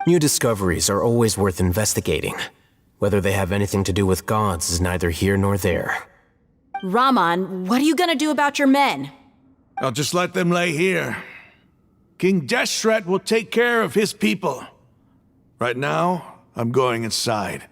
S13: New discoveries are always worth investigating. Whether they have anything to do with gods is neither here nor there.
S8: Raman, what are you gonna do about your men?
S15: I'll just let them lay here. King Deshret will take care of his people. Right now, I'm going inside.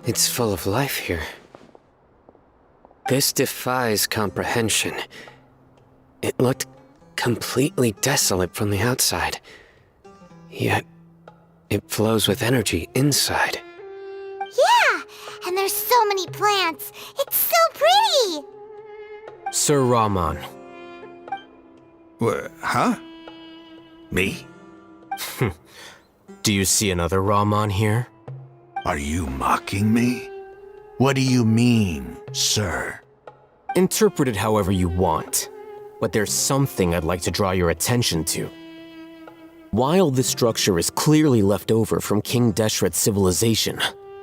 S3: It's full of life here. This defies comprehension. It looked completely desolate from the outside. Yet, it flows with energy inside.
S7: Yeah, and there's so many plants. It's so pretty.
S13: Sir Raman.
S15: Huh? Me?
S13: Do you see another Raman here?
S15: Are you mocking me? What do you mean, sir?
S13: Interpret it however you want, but there's something I'd like to draw your attention to. While this structure is clearly left over from King Deshret's civilization,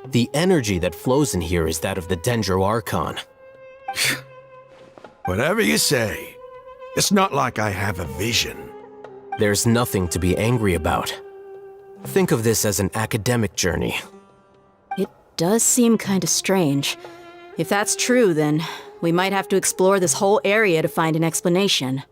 S13: the energy that flows in here is that of the Dendro Archon.
S15: Whatever you say. It's not like I have a vision.
S13: There's nothing to be angry about. Think of this as an academic journey.
S8: It does seem kinda strange. If that's true, then we might have to explore this whole area to find an explanation.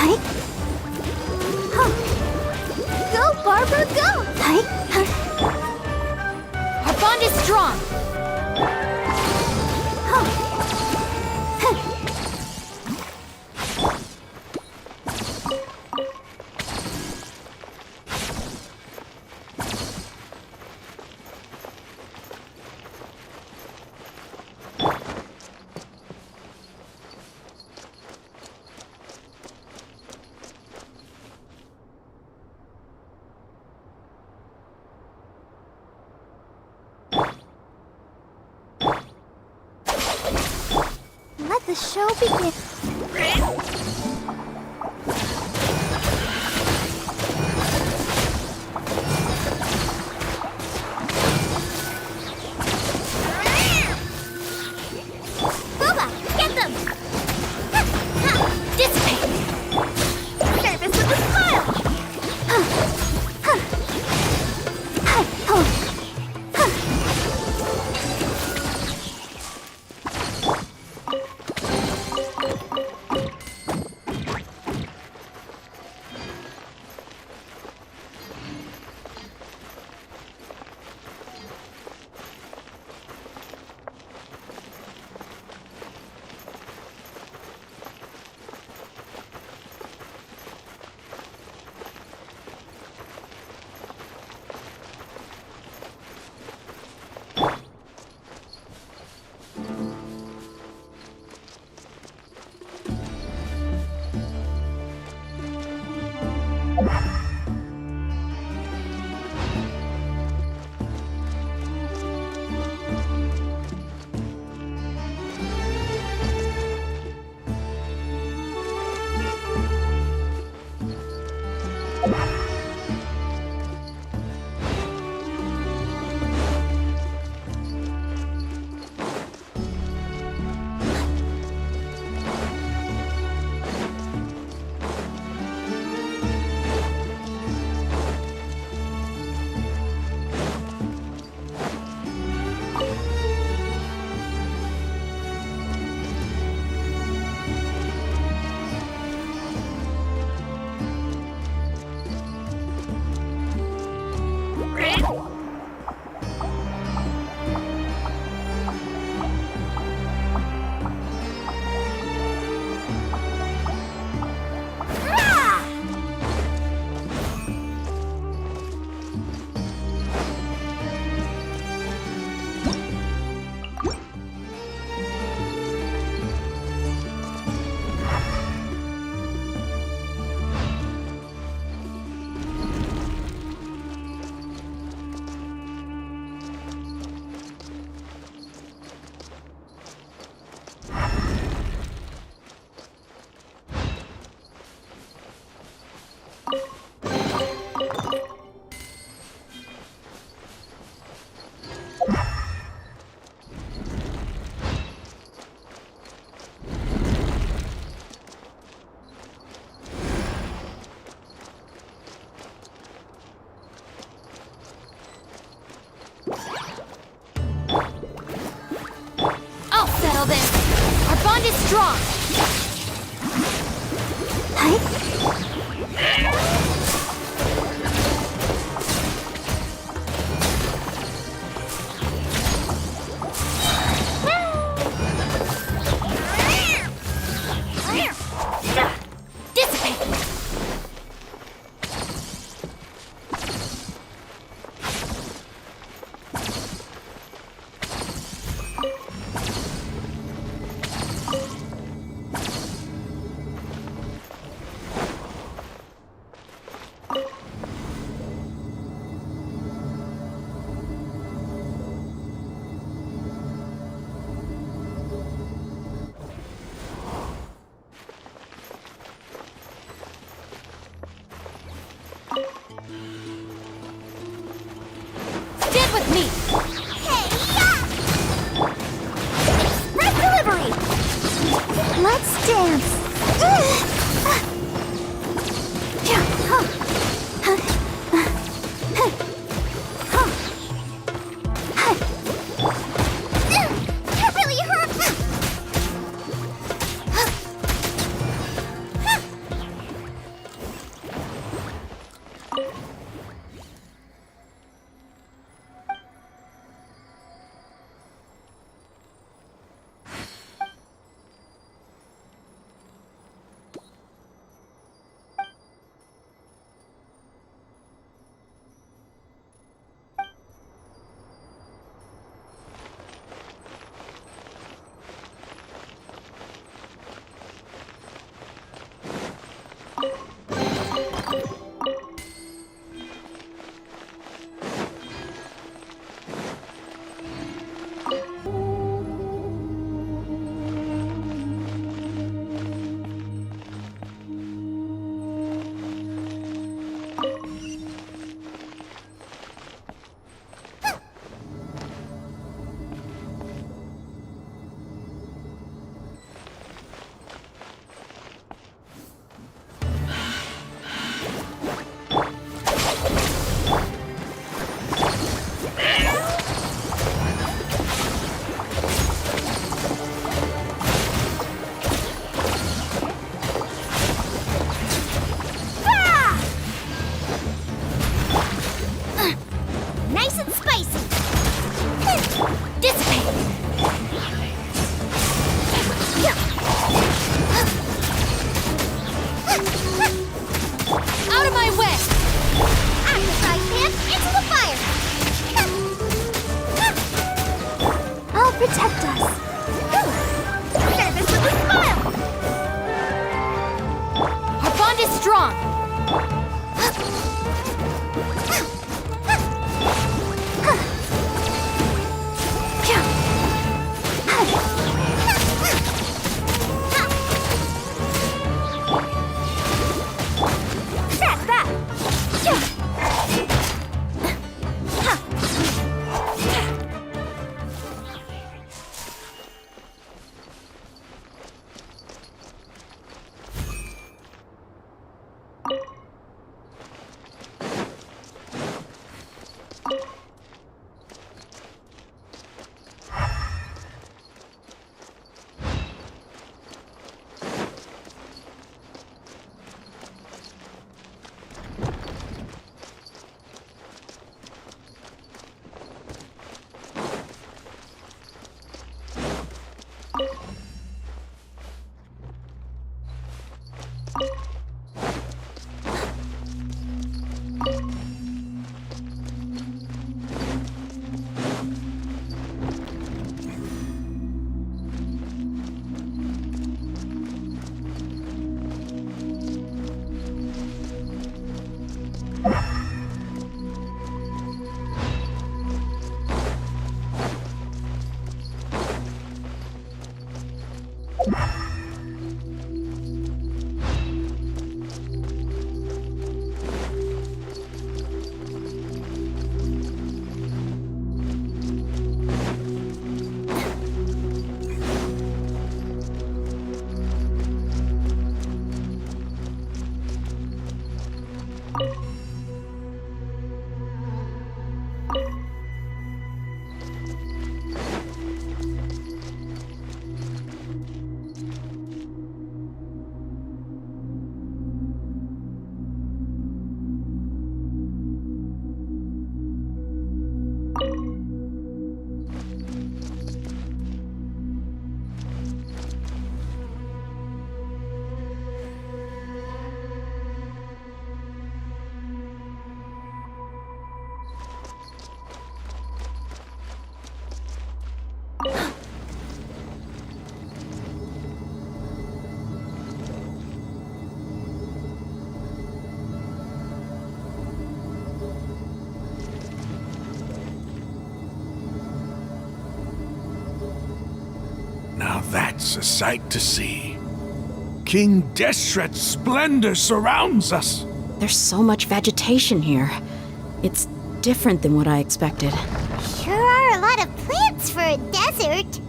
S7: Hi. Go, Barbara, go! Hi.
S16: Our bond is strong.
S7: Let the show begin. Booba, get them! Dissipate! Service with a smile!
S16: I'll settle this. Our bond is strong.
S7: Stand with me! Express delivery! Let's dance! That really hurts!
S16: strong.
S7: That's that!
S15: Now that's a sight to see. King Deshret's splendor surrounds us.
S8: There's so much vegetation here. It's different than what I expected.
S7: Sure are a lot of plants for a desert.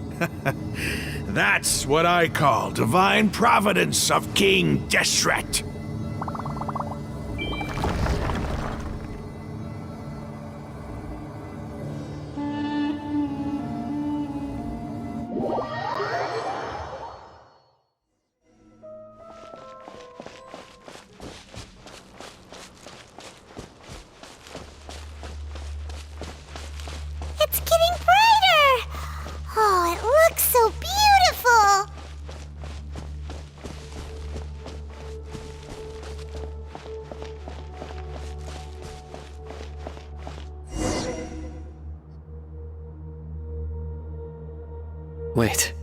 S15: That's what I call divine providence of King Deshret.
S7: It's getting brighter! Oh, it looks so beautiful!
S3: Wait.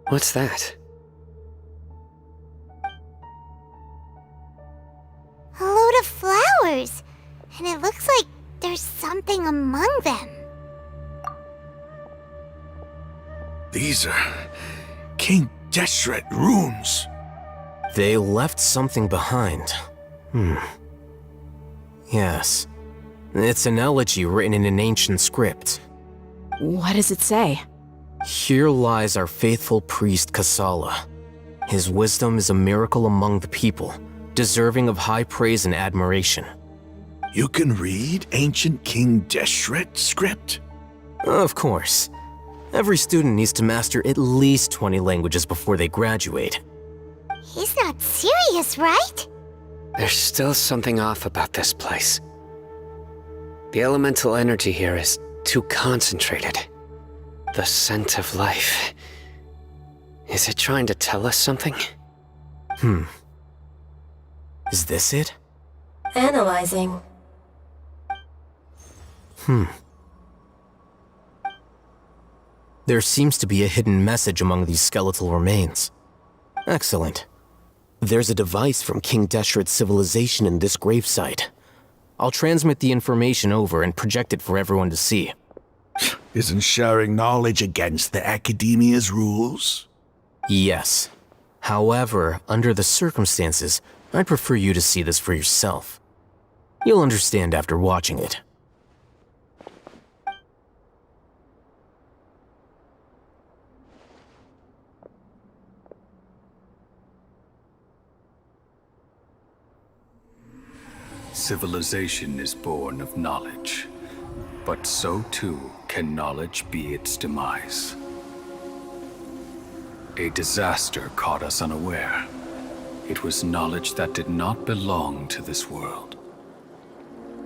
S3: What's that?
S7: A load of flowers, and it looks like there's something among them.
S15: These are King Deshret runes.
S13: They left something behind. Yes. It's an elegy written in an ancient script.
S8: What does it say?
S13: Here lies our faithful priest Kasala. His wisdom is a miracle among the people, deserving of high praise and admiration.
S15: You can read ancient King Deshret script?
S13: Of course. Every student needs to master at least 20 languages before they graduate.
S7: He's not serious, right?
S3: There's still something off about this place. The elemental energy here is too concentrated. The scent of life. Is it trying to tell us something?
S13: Is this it?
S18: Analyzing.
S13: There seems to be a hidden message among these skeletal remains. Excellent. There's a device from King Deshret's civilization in this gravesite. I'll transmit the information over and project it for everyone to see.
S15: Isn't sharing knowledge against the Academia's rules?
S13: Yes. However, under the circumstances, I'd prefer you to see this for yourself. You'll understand after watching it.
S1: Civilization is born of knowledge, but so too can knowledge be its demise. A disaster caught us unaware. It was knowledge that did not belong to this world.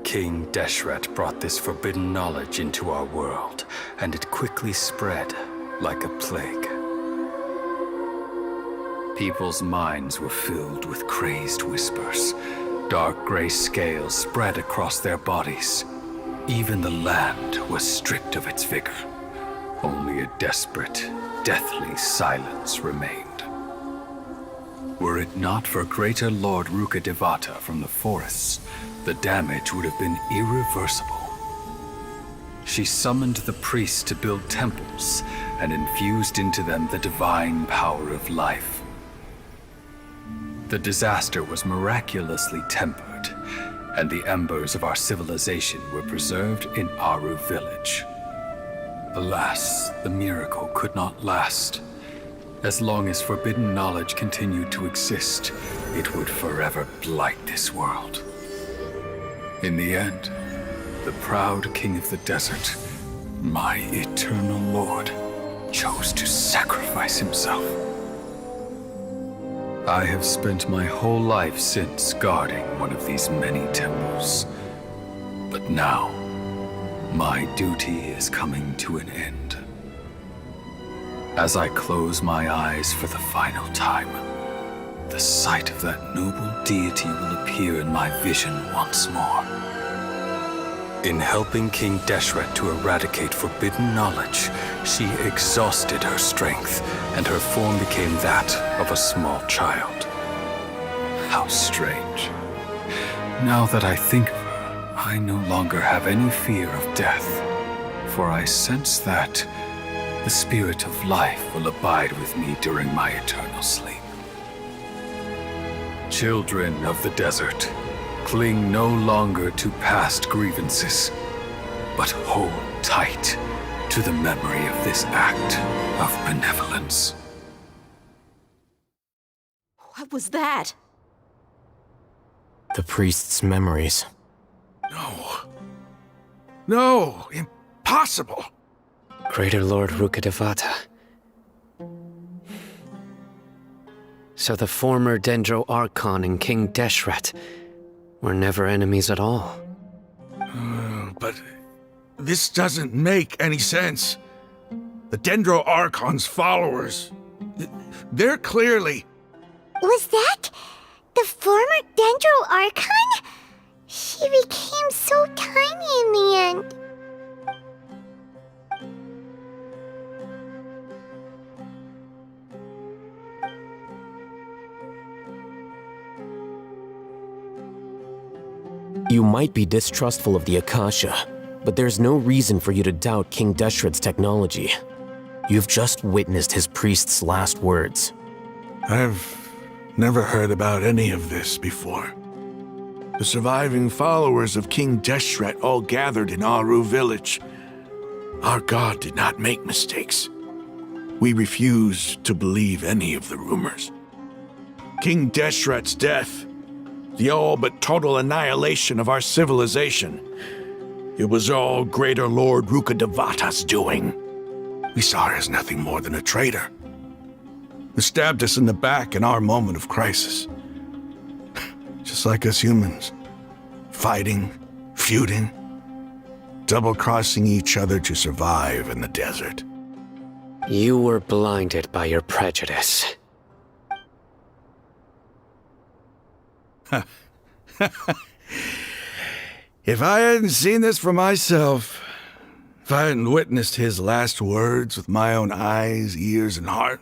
S1: King Deshret brought this forbidden knowledge into our world, and it quickly spread like a plague. People's minds were filled with crazed whispers. Dark gray scales spread across their bodies. Even the land was stripped of its vigor. Only a desperate, deathly silence remained. Were it not for greater Lord Rukkhadevata from the forests, the damage would have been irreversible. She summoned the priests to build temples and infused into them the divine power of life. The disaster was miraculously tempered, and the embers of our civilization were preserved in Aru village. Alas, the miracle could not last. As long as forbidden knowledge continued to exist, it would forever blight this world. In the end, the proud king of the desert, my eternal lord, chose to sacrifice himself. I have spent my whole life since guarding one of these many temples. But now, my duty is coming to an end. As I close my eyes for the final time, the sight of that noble deity will appear in my vision once more. In helping King Deshret to eradicate forbidden knowledge, she exhausted her strength, and her form became that of a small child. How strange. Now that I think of her, I no longer have any fear of death, for I sense that the spirit of life will abide with me during my eternal sleep. Children of the desert, cling no longer to past grievances, but hold tight to the memory of this act of benevolence.
S8: What was that?
S13: The priest's memories.
S15: No, impossible.
S3: Greater Lord Rukkhadevata. So the former Dendro Archon and King Deshret were never enemies at all.
S15: But this doesn't make any sense. The Dendro Archon's followers, they're clearly...
S7: Was that the former Dendro Archon? She became so tiny in the end.
S13: You might be distrustful of the Akasha, but there's no reason for you to doubt King Deshret's technology. You've just witnessed his priest's last words.
S15: I've never heard about any of this before. The surviving followers of King Deshret all gathered in Aru village. Our god did not make mistakes. We refused to believe any of the rumors. King Deshret's death, the all but total annihilation of our civilization, it was all Greater Lord Rukkhadevata's doing. We saw her as nothing more than a traitor. He stabbed us in the back in our moment of crisis. Just like us humans. Fighting, feuding, double-crossing each other to survive in the desert.
S3: You were blinded by your prejudice.
S15: If I hadn't seen this for myself, if I hadn't witnessed his last words with my own eyes, ears, and heart,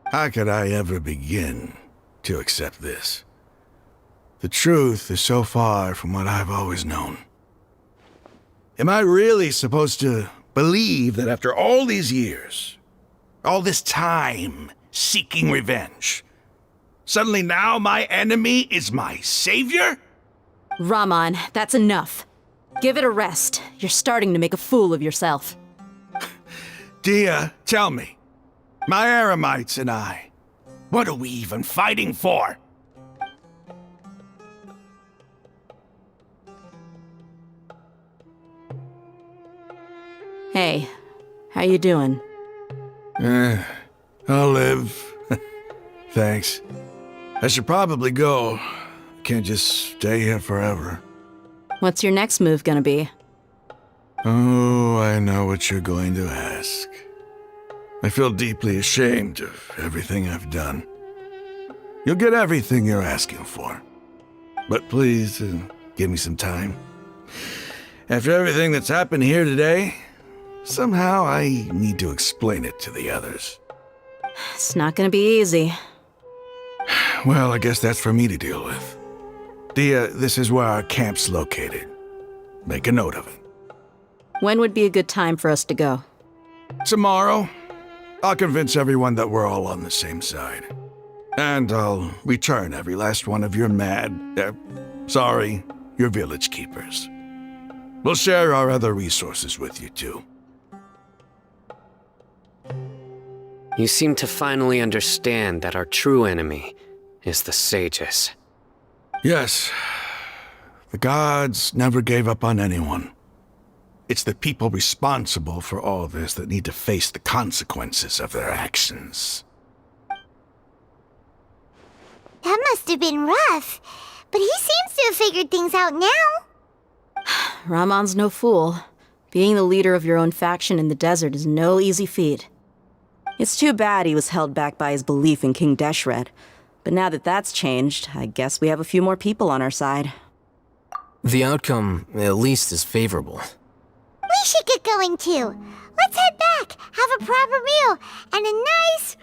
S15: how could I ever begin to accept this. The truth is so far from what I've always known. Am I really supposed to believe that after all these years, all this time seeking revenge, suddenly now my enemy is my savior?
S8: Raman, that's enough. Give it a rest. You're starting to make a fool of yourself.
S15: Dia, tell me, my Eremites and I, what are we even fighting for?
S8: Hey, how you doing?
S15: I'll live. Thanks. I should probably go. Can't just stay here forever.
S8: What's your next move gonna be?
S15: Oh, I know what you're going to ask. I feel deeply ashamed of everything I've done. You'll get everything you're asking for. But please, give me some time. After everything that's happened here today, somehow I need to explain it to the others.
S8: It's not gonna be easy.
S15: Well, I guess that's for me to deal with. Dia, this is where our camp's located. Make a note of it.
S8: When would be a good time for us to go?
S15: Tomorrow, I'll convince everyone that we're all on the same side. And I'll return every last one of your your village keepers. We'll share our other resources with you too.
S3: You seem to finally understand that our true enemy is the sages.
S15: Yes. The gods never gave up on anyone. It's the people responsible for all this that need to face the consequences of their actions.
S7: That must have been rough, but he seems to have figured things out now.
S8: Raman's no fool. Being the leader of your own faction in the desert is no easy feat. It's too bad he was held back by his belief in King Deshret. But now that that's changed, I guess we have a few more people on our side.
S13: The outcome, at least, is favorable.
S7: We should get going too. Let's head back, have a proper meal, and a nice,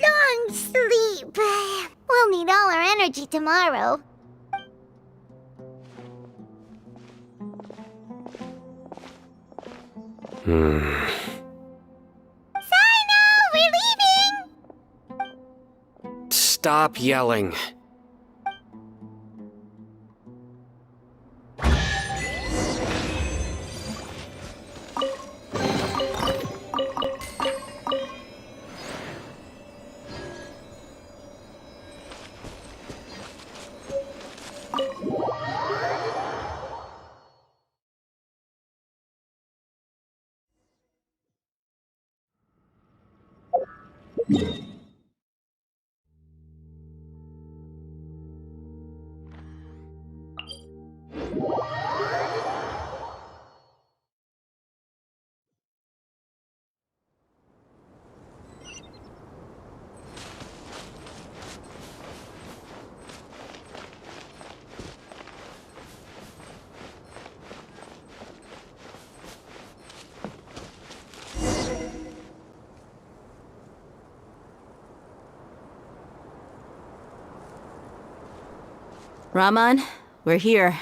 S7: long sleep. We'll need all our energy tomorrow. Sino, we're leaving!
S3: Stop yelling.
S8: Raman, we're here.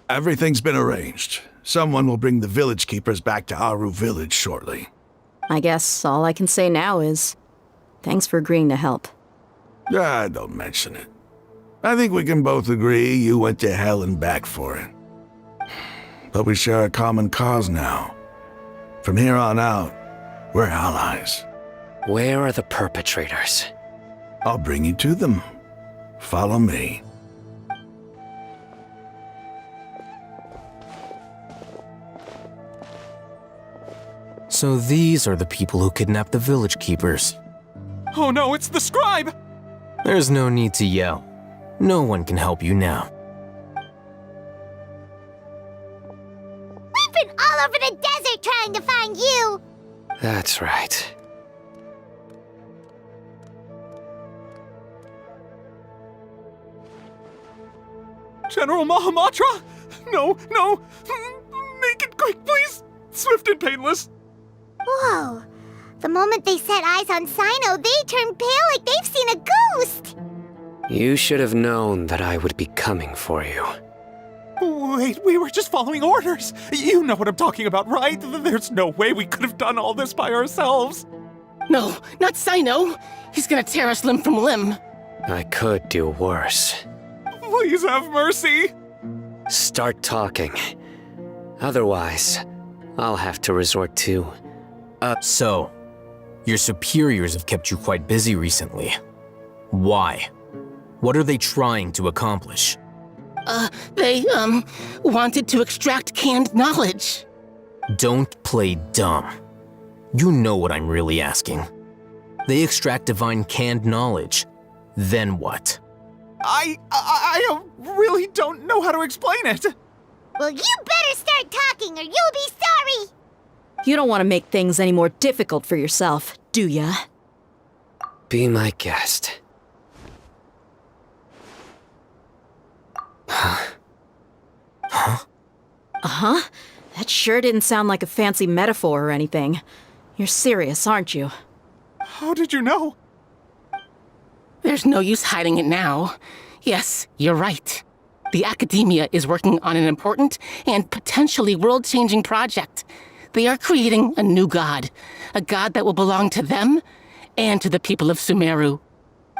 S15: Everything's been arranged. Someone will bring the village keepers back to Aru village shortly.
S8: I guess all I can say now is, thanks for agreeing to help.
S15: Don't mention it. I think we can both agree you went to hell and back for it. But we share a common cause now. From here on out, we're allies.
S3: Where are the perpetrators?
S15: I'll bring you to them. Follow me.
S13: So these are the people who kidnapped the village keepers.
S17: Oh no, it's the scribe!
S13: There's no need to yell. No one can help you now.
S7: We've been all over the desert trying to find you!
S3: That's right.
S17: General Mahamatra? No! Make it quick, please! Swift and painless!
S7: Whoa, The moment they set eyes on Sino, they turn pale like they've seen a ghost!
S3: You should have known that I would be coming for you.
S19: Wait, we were just following orders. You know what I'm talking about, right? There's no way we could have done all this by ourselves.
S5: No, not Sino. He's gonna tear us limb from limb.
S3: I could do worse.
S19: Please have mercy.
S3: Start talking. Otherwise, I'll have to resort to...
S13: So, your superiors have kept you quite busy recently. Why? What are they trying to accomplish?
S5: They wanted to extract canned knowledge.
S13: Don't play dumb. You know what I'm really asking. They extract divine canned knowledge. Then what?
S19: I really don't know how to explain it.
S7: Well, you better start talking or you'll be sorry!
S8: You don't want to make things any more difficult for yourself, do ya?
S3: Be my guest.
S8: Uh-huh. That sure didn't sound like a fancy metaphor or anything. You're serious, aren't you?
S19: How did you know?
S5: There's no use hiding it now. Yes, you're right. The Academia is working on an important and potentially world-changing project. They are creating a new god. A god that will belong to them and to the people of Sumeru.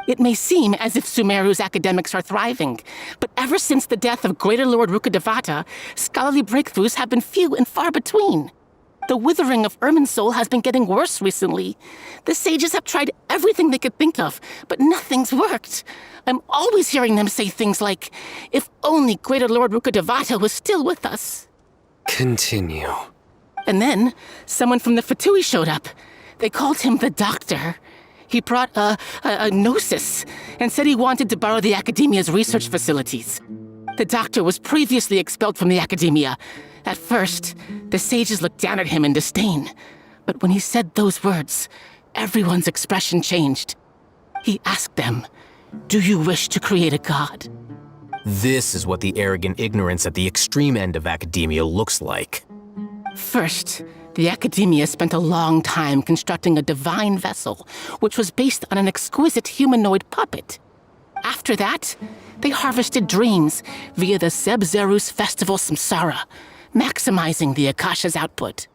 S5: It may seem as if Sumeru's academics are thriving, but ever since the death of Greater Lord Rukkhadevata, scholarly breakthroughs have been few and far between. The withering of Irminsul has been getting worse recently. The sages have tried everything they could think of, but nothing's worked. I'm always hearing them say things like, if only Greater Lord Rukkhadevata was still with us.
S3: Continue.
S5: And then, someone from the Fatui showed up. They called him the Doctor. He brought a gnosis and said he wanted to borrow the Academia's research facilities. The Doctor was previously expelled from the Academia. At first, the sages looked down at him in disdain. But when he said those words, everyone's expression changed. He asked them, "Do you wish to create a god?"
S13: This is what the arrogant ignorance at the extreme end of academia looks like.
S5: First, the Academia spent a long time constructing a divine vessel, which was based on an exquisite humanoid puppet. After that, they harvested dreams via the Zeb-Zerus Festival Samsara, maximizing the Akasha's output.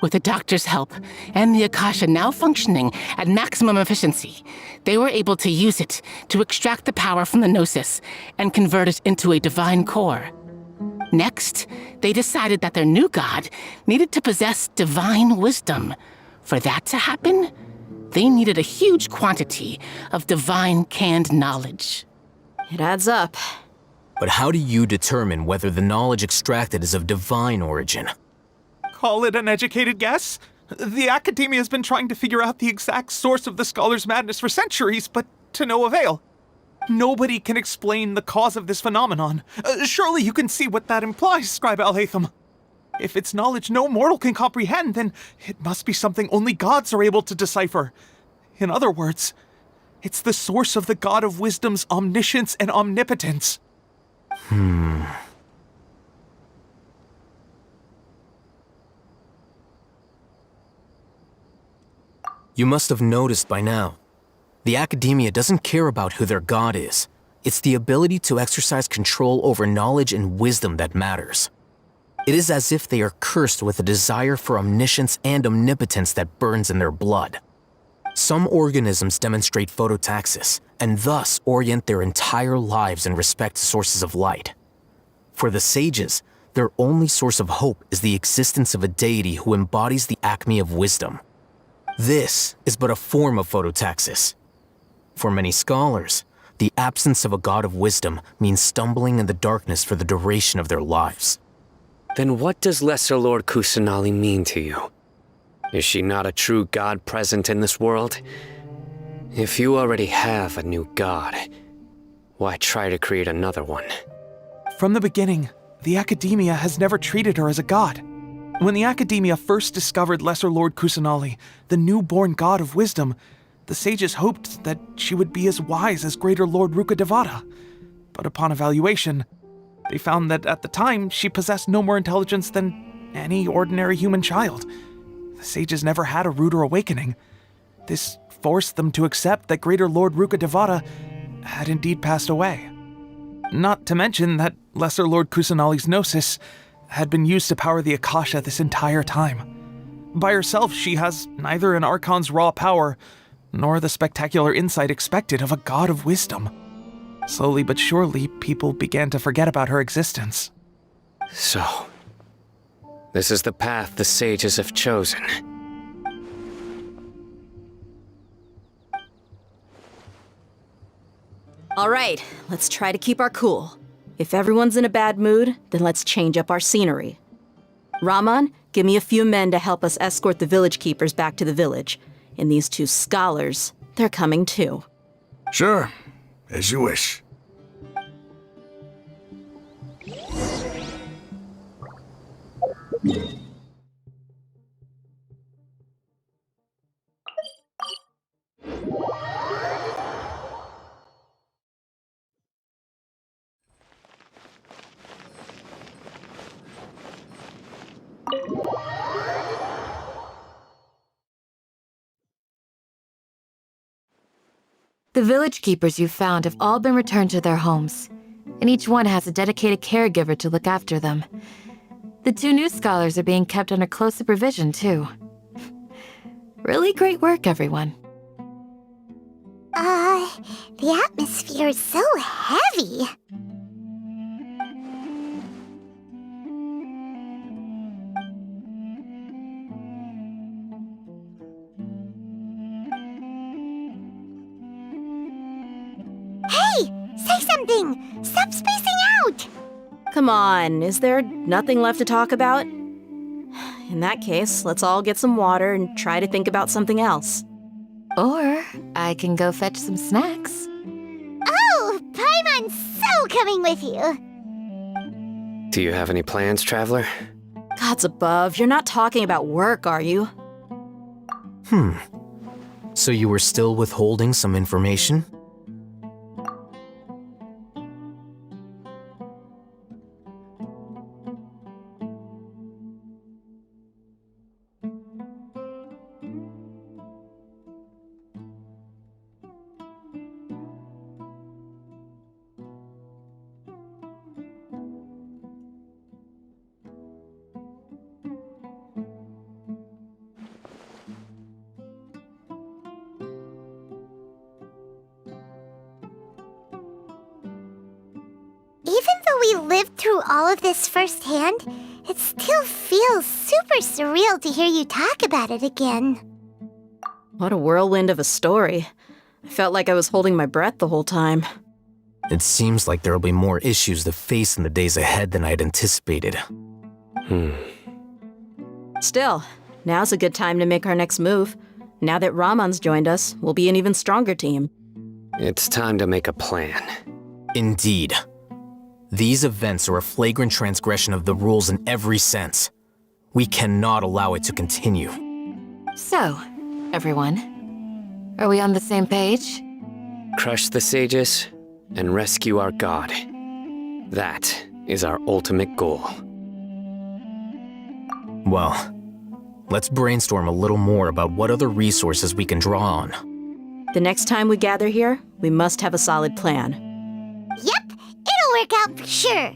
S5: With the Doctor's help, and the Akasha now functioning at maximum efficiency, they were able to use it to extract the power from the Gnosis and convert it into a divine core. Next, they decided that their new god needed to possess divine wisdom. For that to happen, they needed a huge quantity of divine canned knowledge.
S8: It adds up.
S13: But how do you determine whether the knowledge extracted is of divine origin?
S19: Call it an educated guess? The Academia has been trying to figure out the exact source of the scholar's madness for centuries, but to no avail. Nobody can explain the cause of this phenomenon. Surely you can see what that implies, Scribe Alhaitham. If it's knowledge no mortal can comprehend, then it must be something only gods are able to decipher. In other words, it's the source of the God of Wisdom's omniscience and omnipotence.
S13: You must have noticed by now. The Academia doesn't care about who their god is. It's the ability to exercise control over knowledge and wisdom that matters. It is as if they are cursed with a desire for omniscience and omnipotence that burns in their blood. Some organisms demonstrate phototaxis, and thus orient their entire lives in respect to sources of light. For the sages, their only source of hope is the existence of a deity who embodies the acme of wisdom. This is but a form of phototaxis. For many scholars, the absence of a god of wisdom means stumbling in the darkness for the duration of their lives.
S3: Then what does Lesser Lord Kusanali mean to you? Is she not a true god present in this world? If you already have a new god, why try to create another one?
S19: From the beginning, the Academia has never treated her as a god. When the Academia first discovered Lesser Lord Kusanali, the newborn god of wisdom, the sages hoped that she would be as wise as Greater Lord Rukkhadevata. But upon evaluation, they found that at the time she possessed no more intelligence than any ordinary human child. The sages never had a ruder awakening, This forced them to accept that Greater Lord Ruka Devata had indeed passed away. Not to mention that Lesser Lord Kusanali's Gnosis had been used to power the Akasha this entire time. By herself, she has neither an Archon's raw power, nor the spectacular insight expected of a god of wisdom. Slowly but surely, people began to forget about her existence.
S3: So, this is the path the sages have chosen.
S8: All right, let's try to keep our cool. If everyone's in a bad mood, then let's change up our scenery. Raman, give me a few men to help us escort the village keepers back to the village. And these 2 scholars, they're coming too.
S15: Sure, as you wish.
S16: The village keepers you've found have all been returned to their homes, and each one has a dedicated caregiver to look after them. The 2 new scholars are being kept under close supervision, too. Really great work, everyone.
S7: The atmosphere is so heavy. Hey! Say something! Stop spacing out!
S8: Come on, is there nothing left to talk about? In that case, let's all get some water and try to think about something else.
S16: Or I can go fetch some snacks.
S7: Oh, Paimon's so coming with you!
S3: Do you have any plans, traveler?
S8: Gods above, you're not talking about work, are you?
S13: So you were still withholding some information?
S7: Even though we lived through all of this firsthand, it still feels super surreal to hear you talk about it again.
S8: What a whirlwind of a story. I felt like I was holding my breath the whole time.
S13: It seems like there'll be more issues to face in the days ahead than I'd anticipated.
S8: Still, now's a good time to make our next move. Now that Raman's joined us, we'll be an even stronger team.
S3: It's time to make a plan.
S13: Indeed. These events are a flagrant transgression of the rules in every sense. We cannot allow it to continue.
S16: So, everyone, are we on the same page?
S3: Crush the sages and rescue our god. That is our ultimate goal.
S13: Well, let's brainstorm a little more about what other resources we can draw on.
S8: The next time we gather here, we must have a solid plan.
S7: Yep, it'll work out for sure.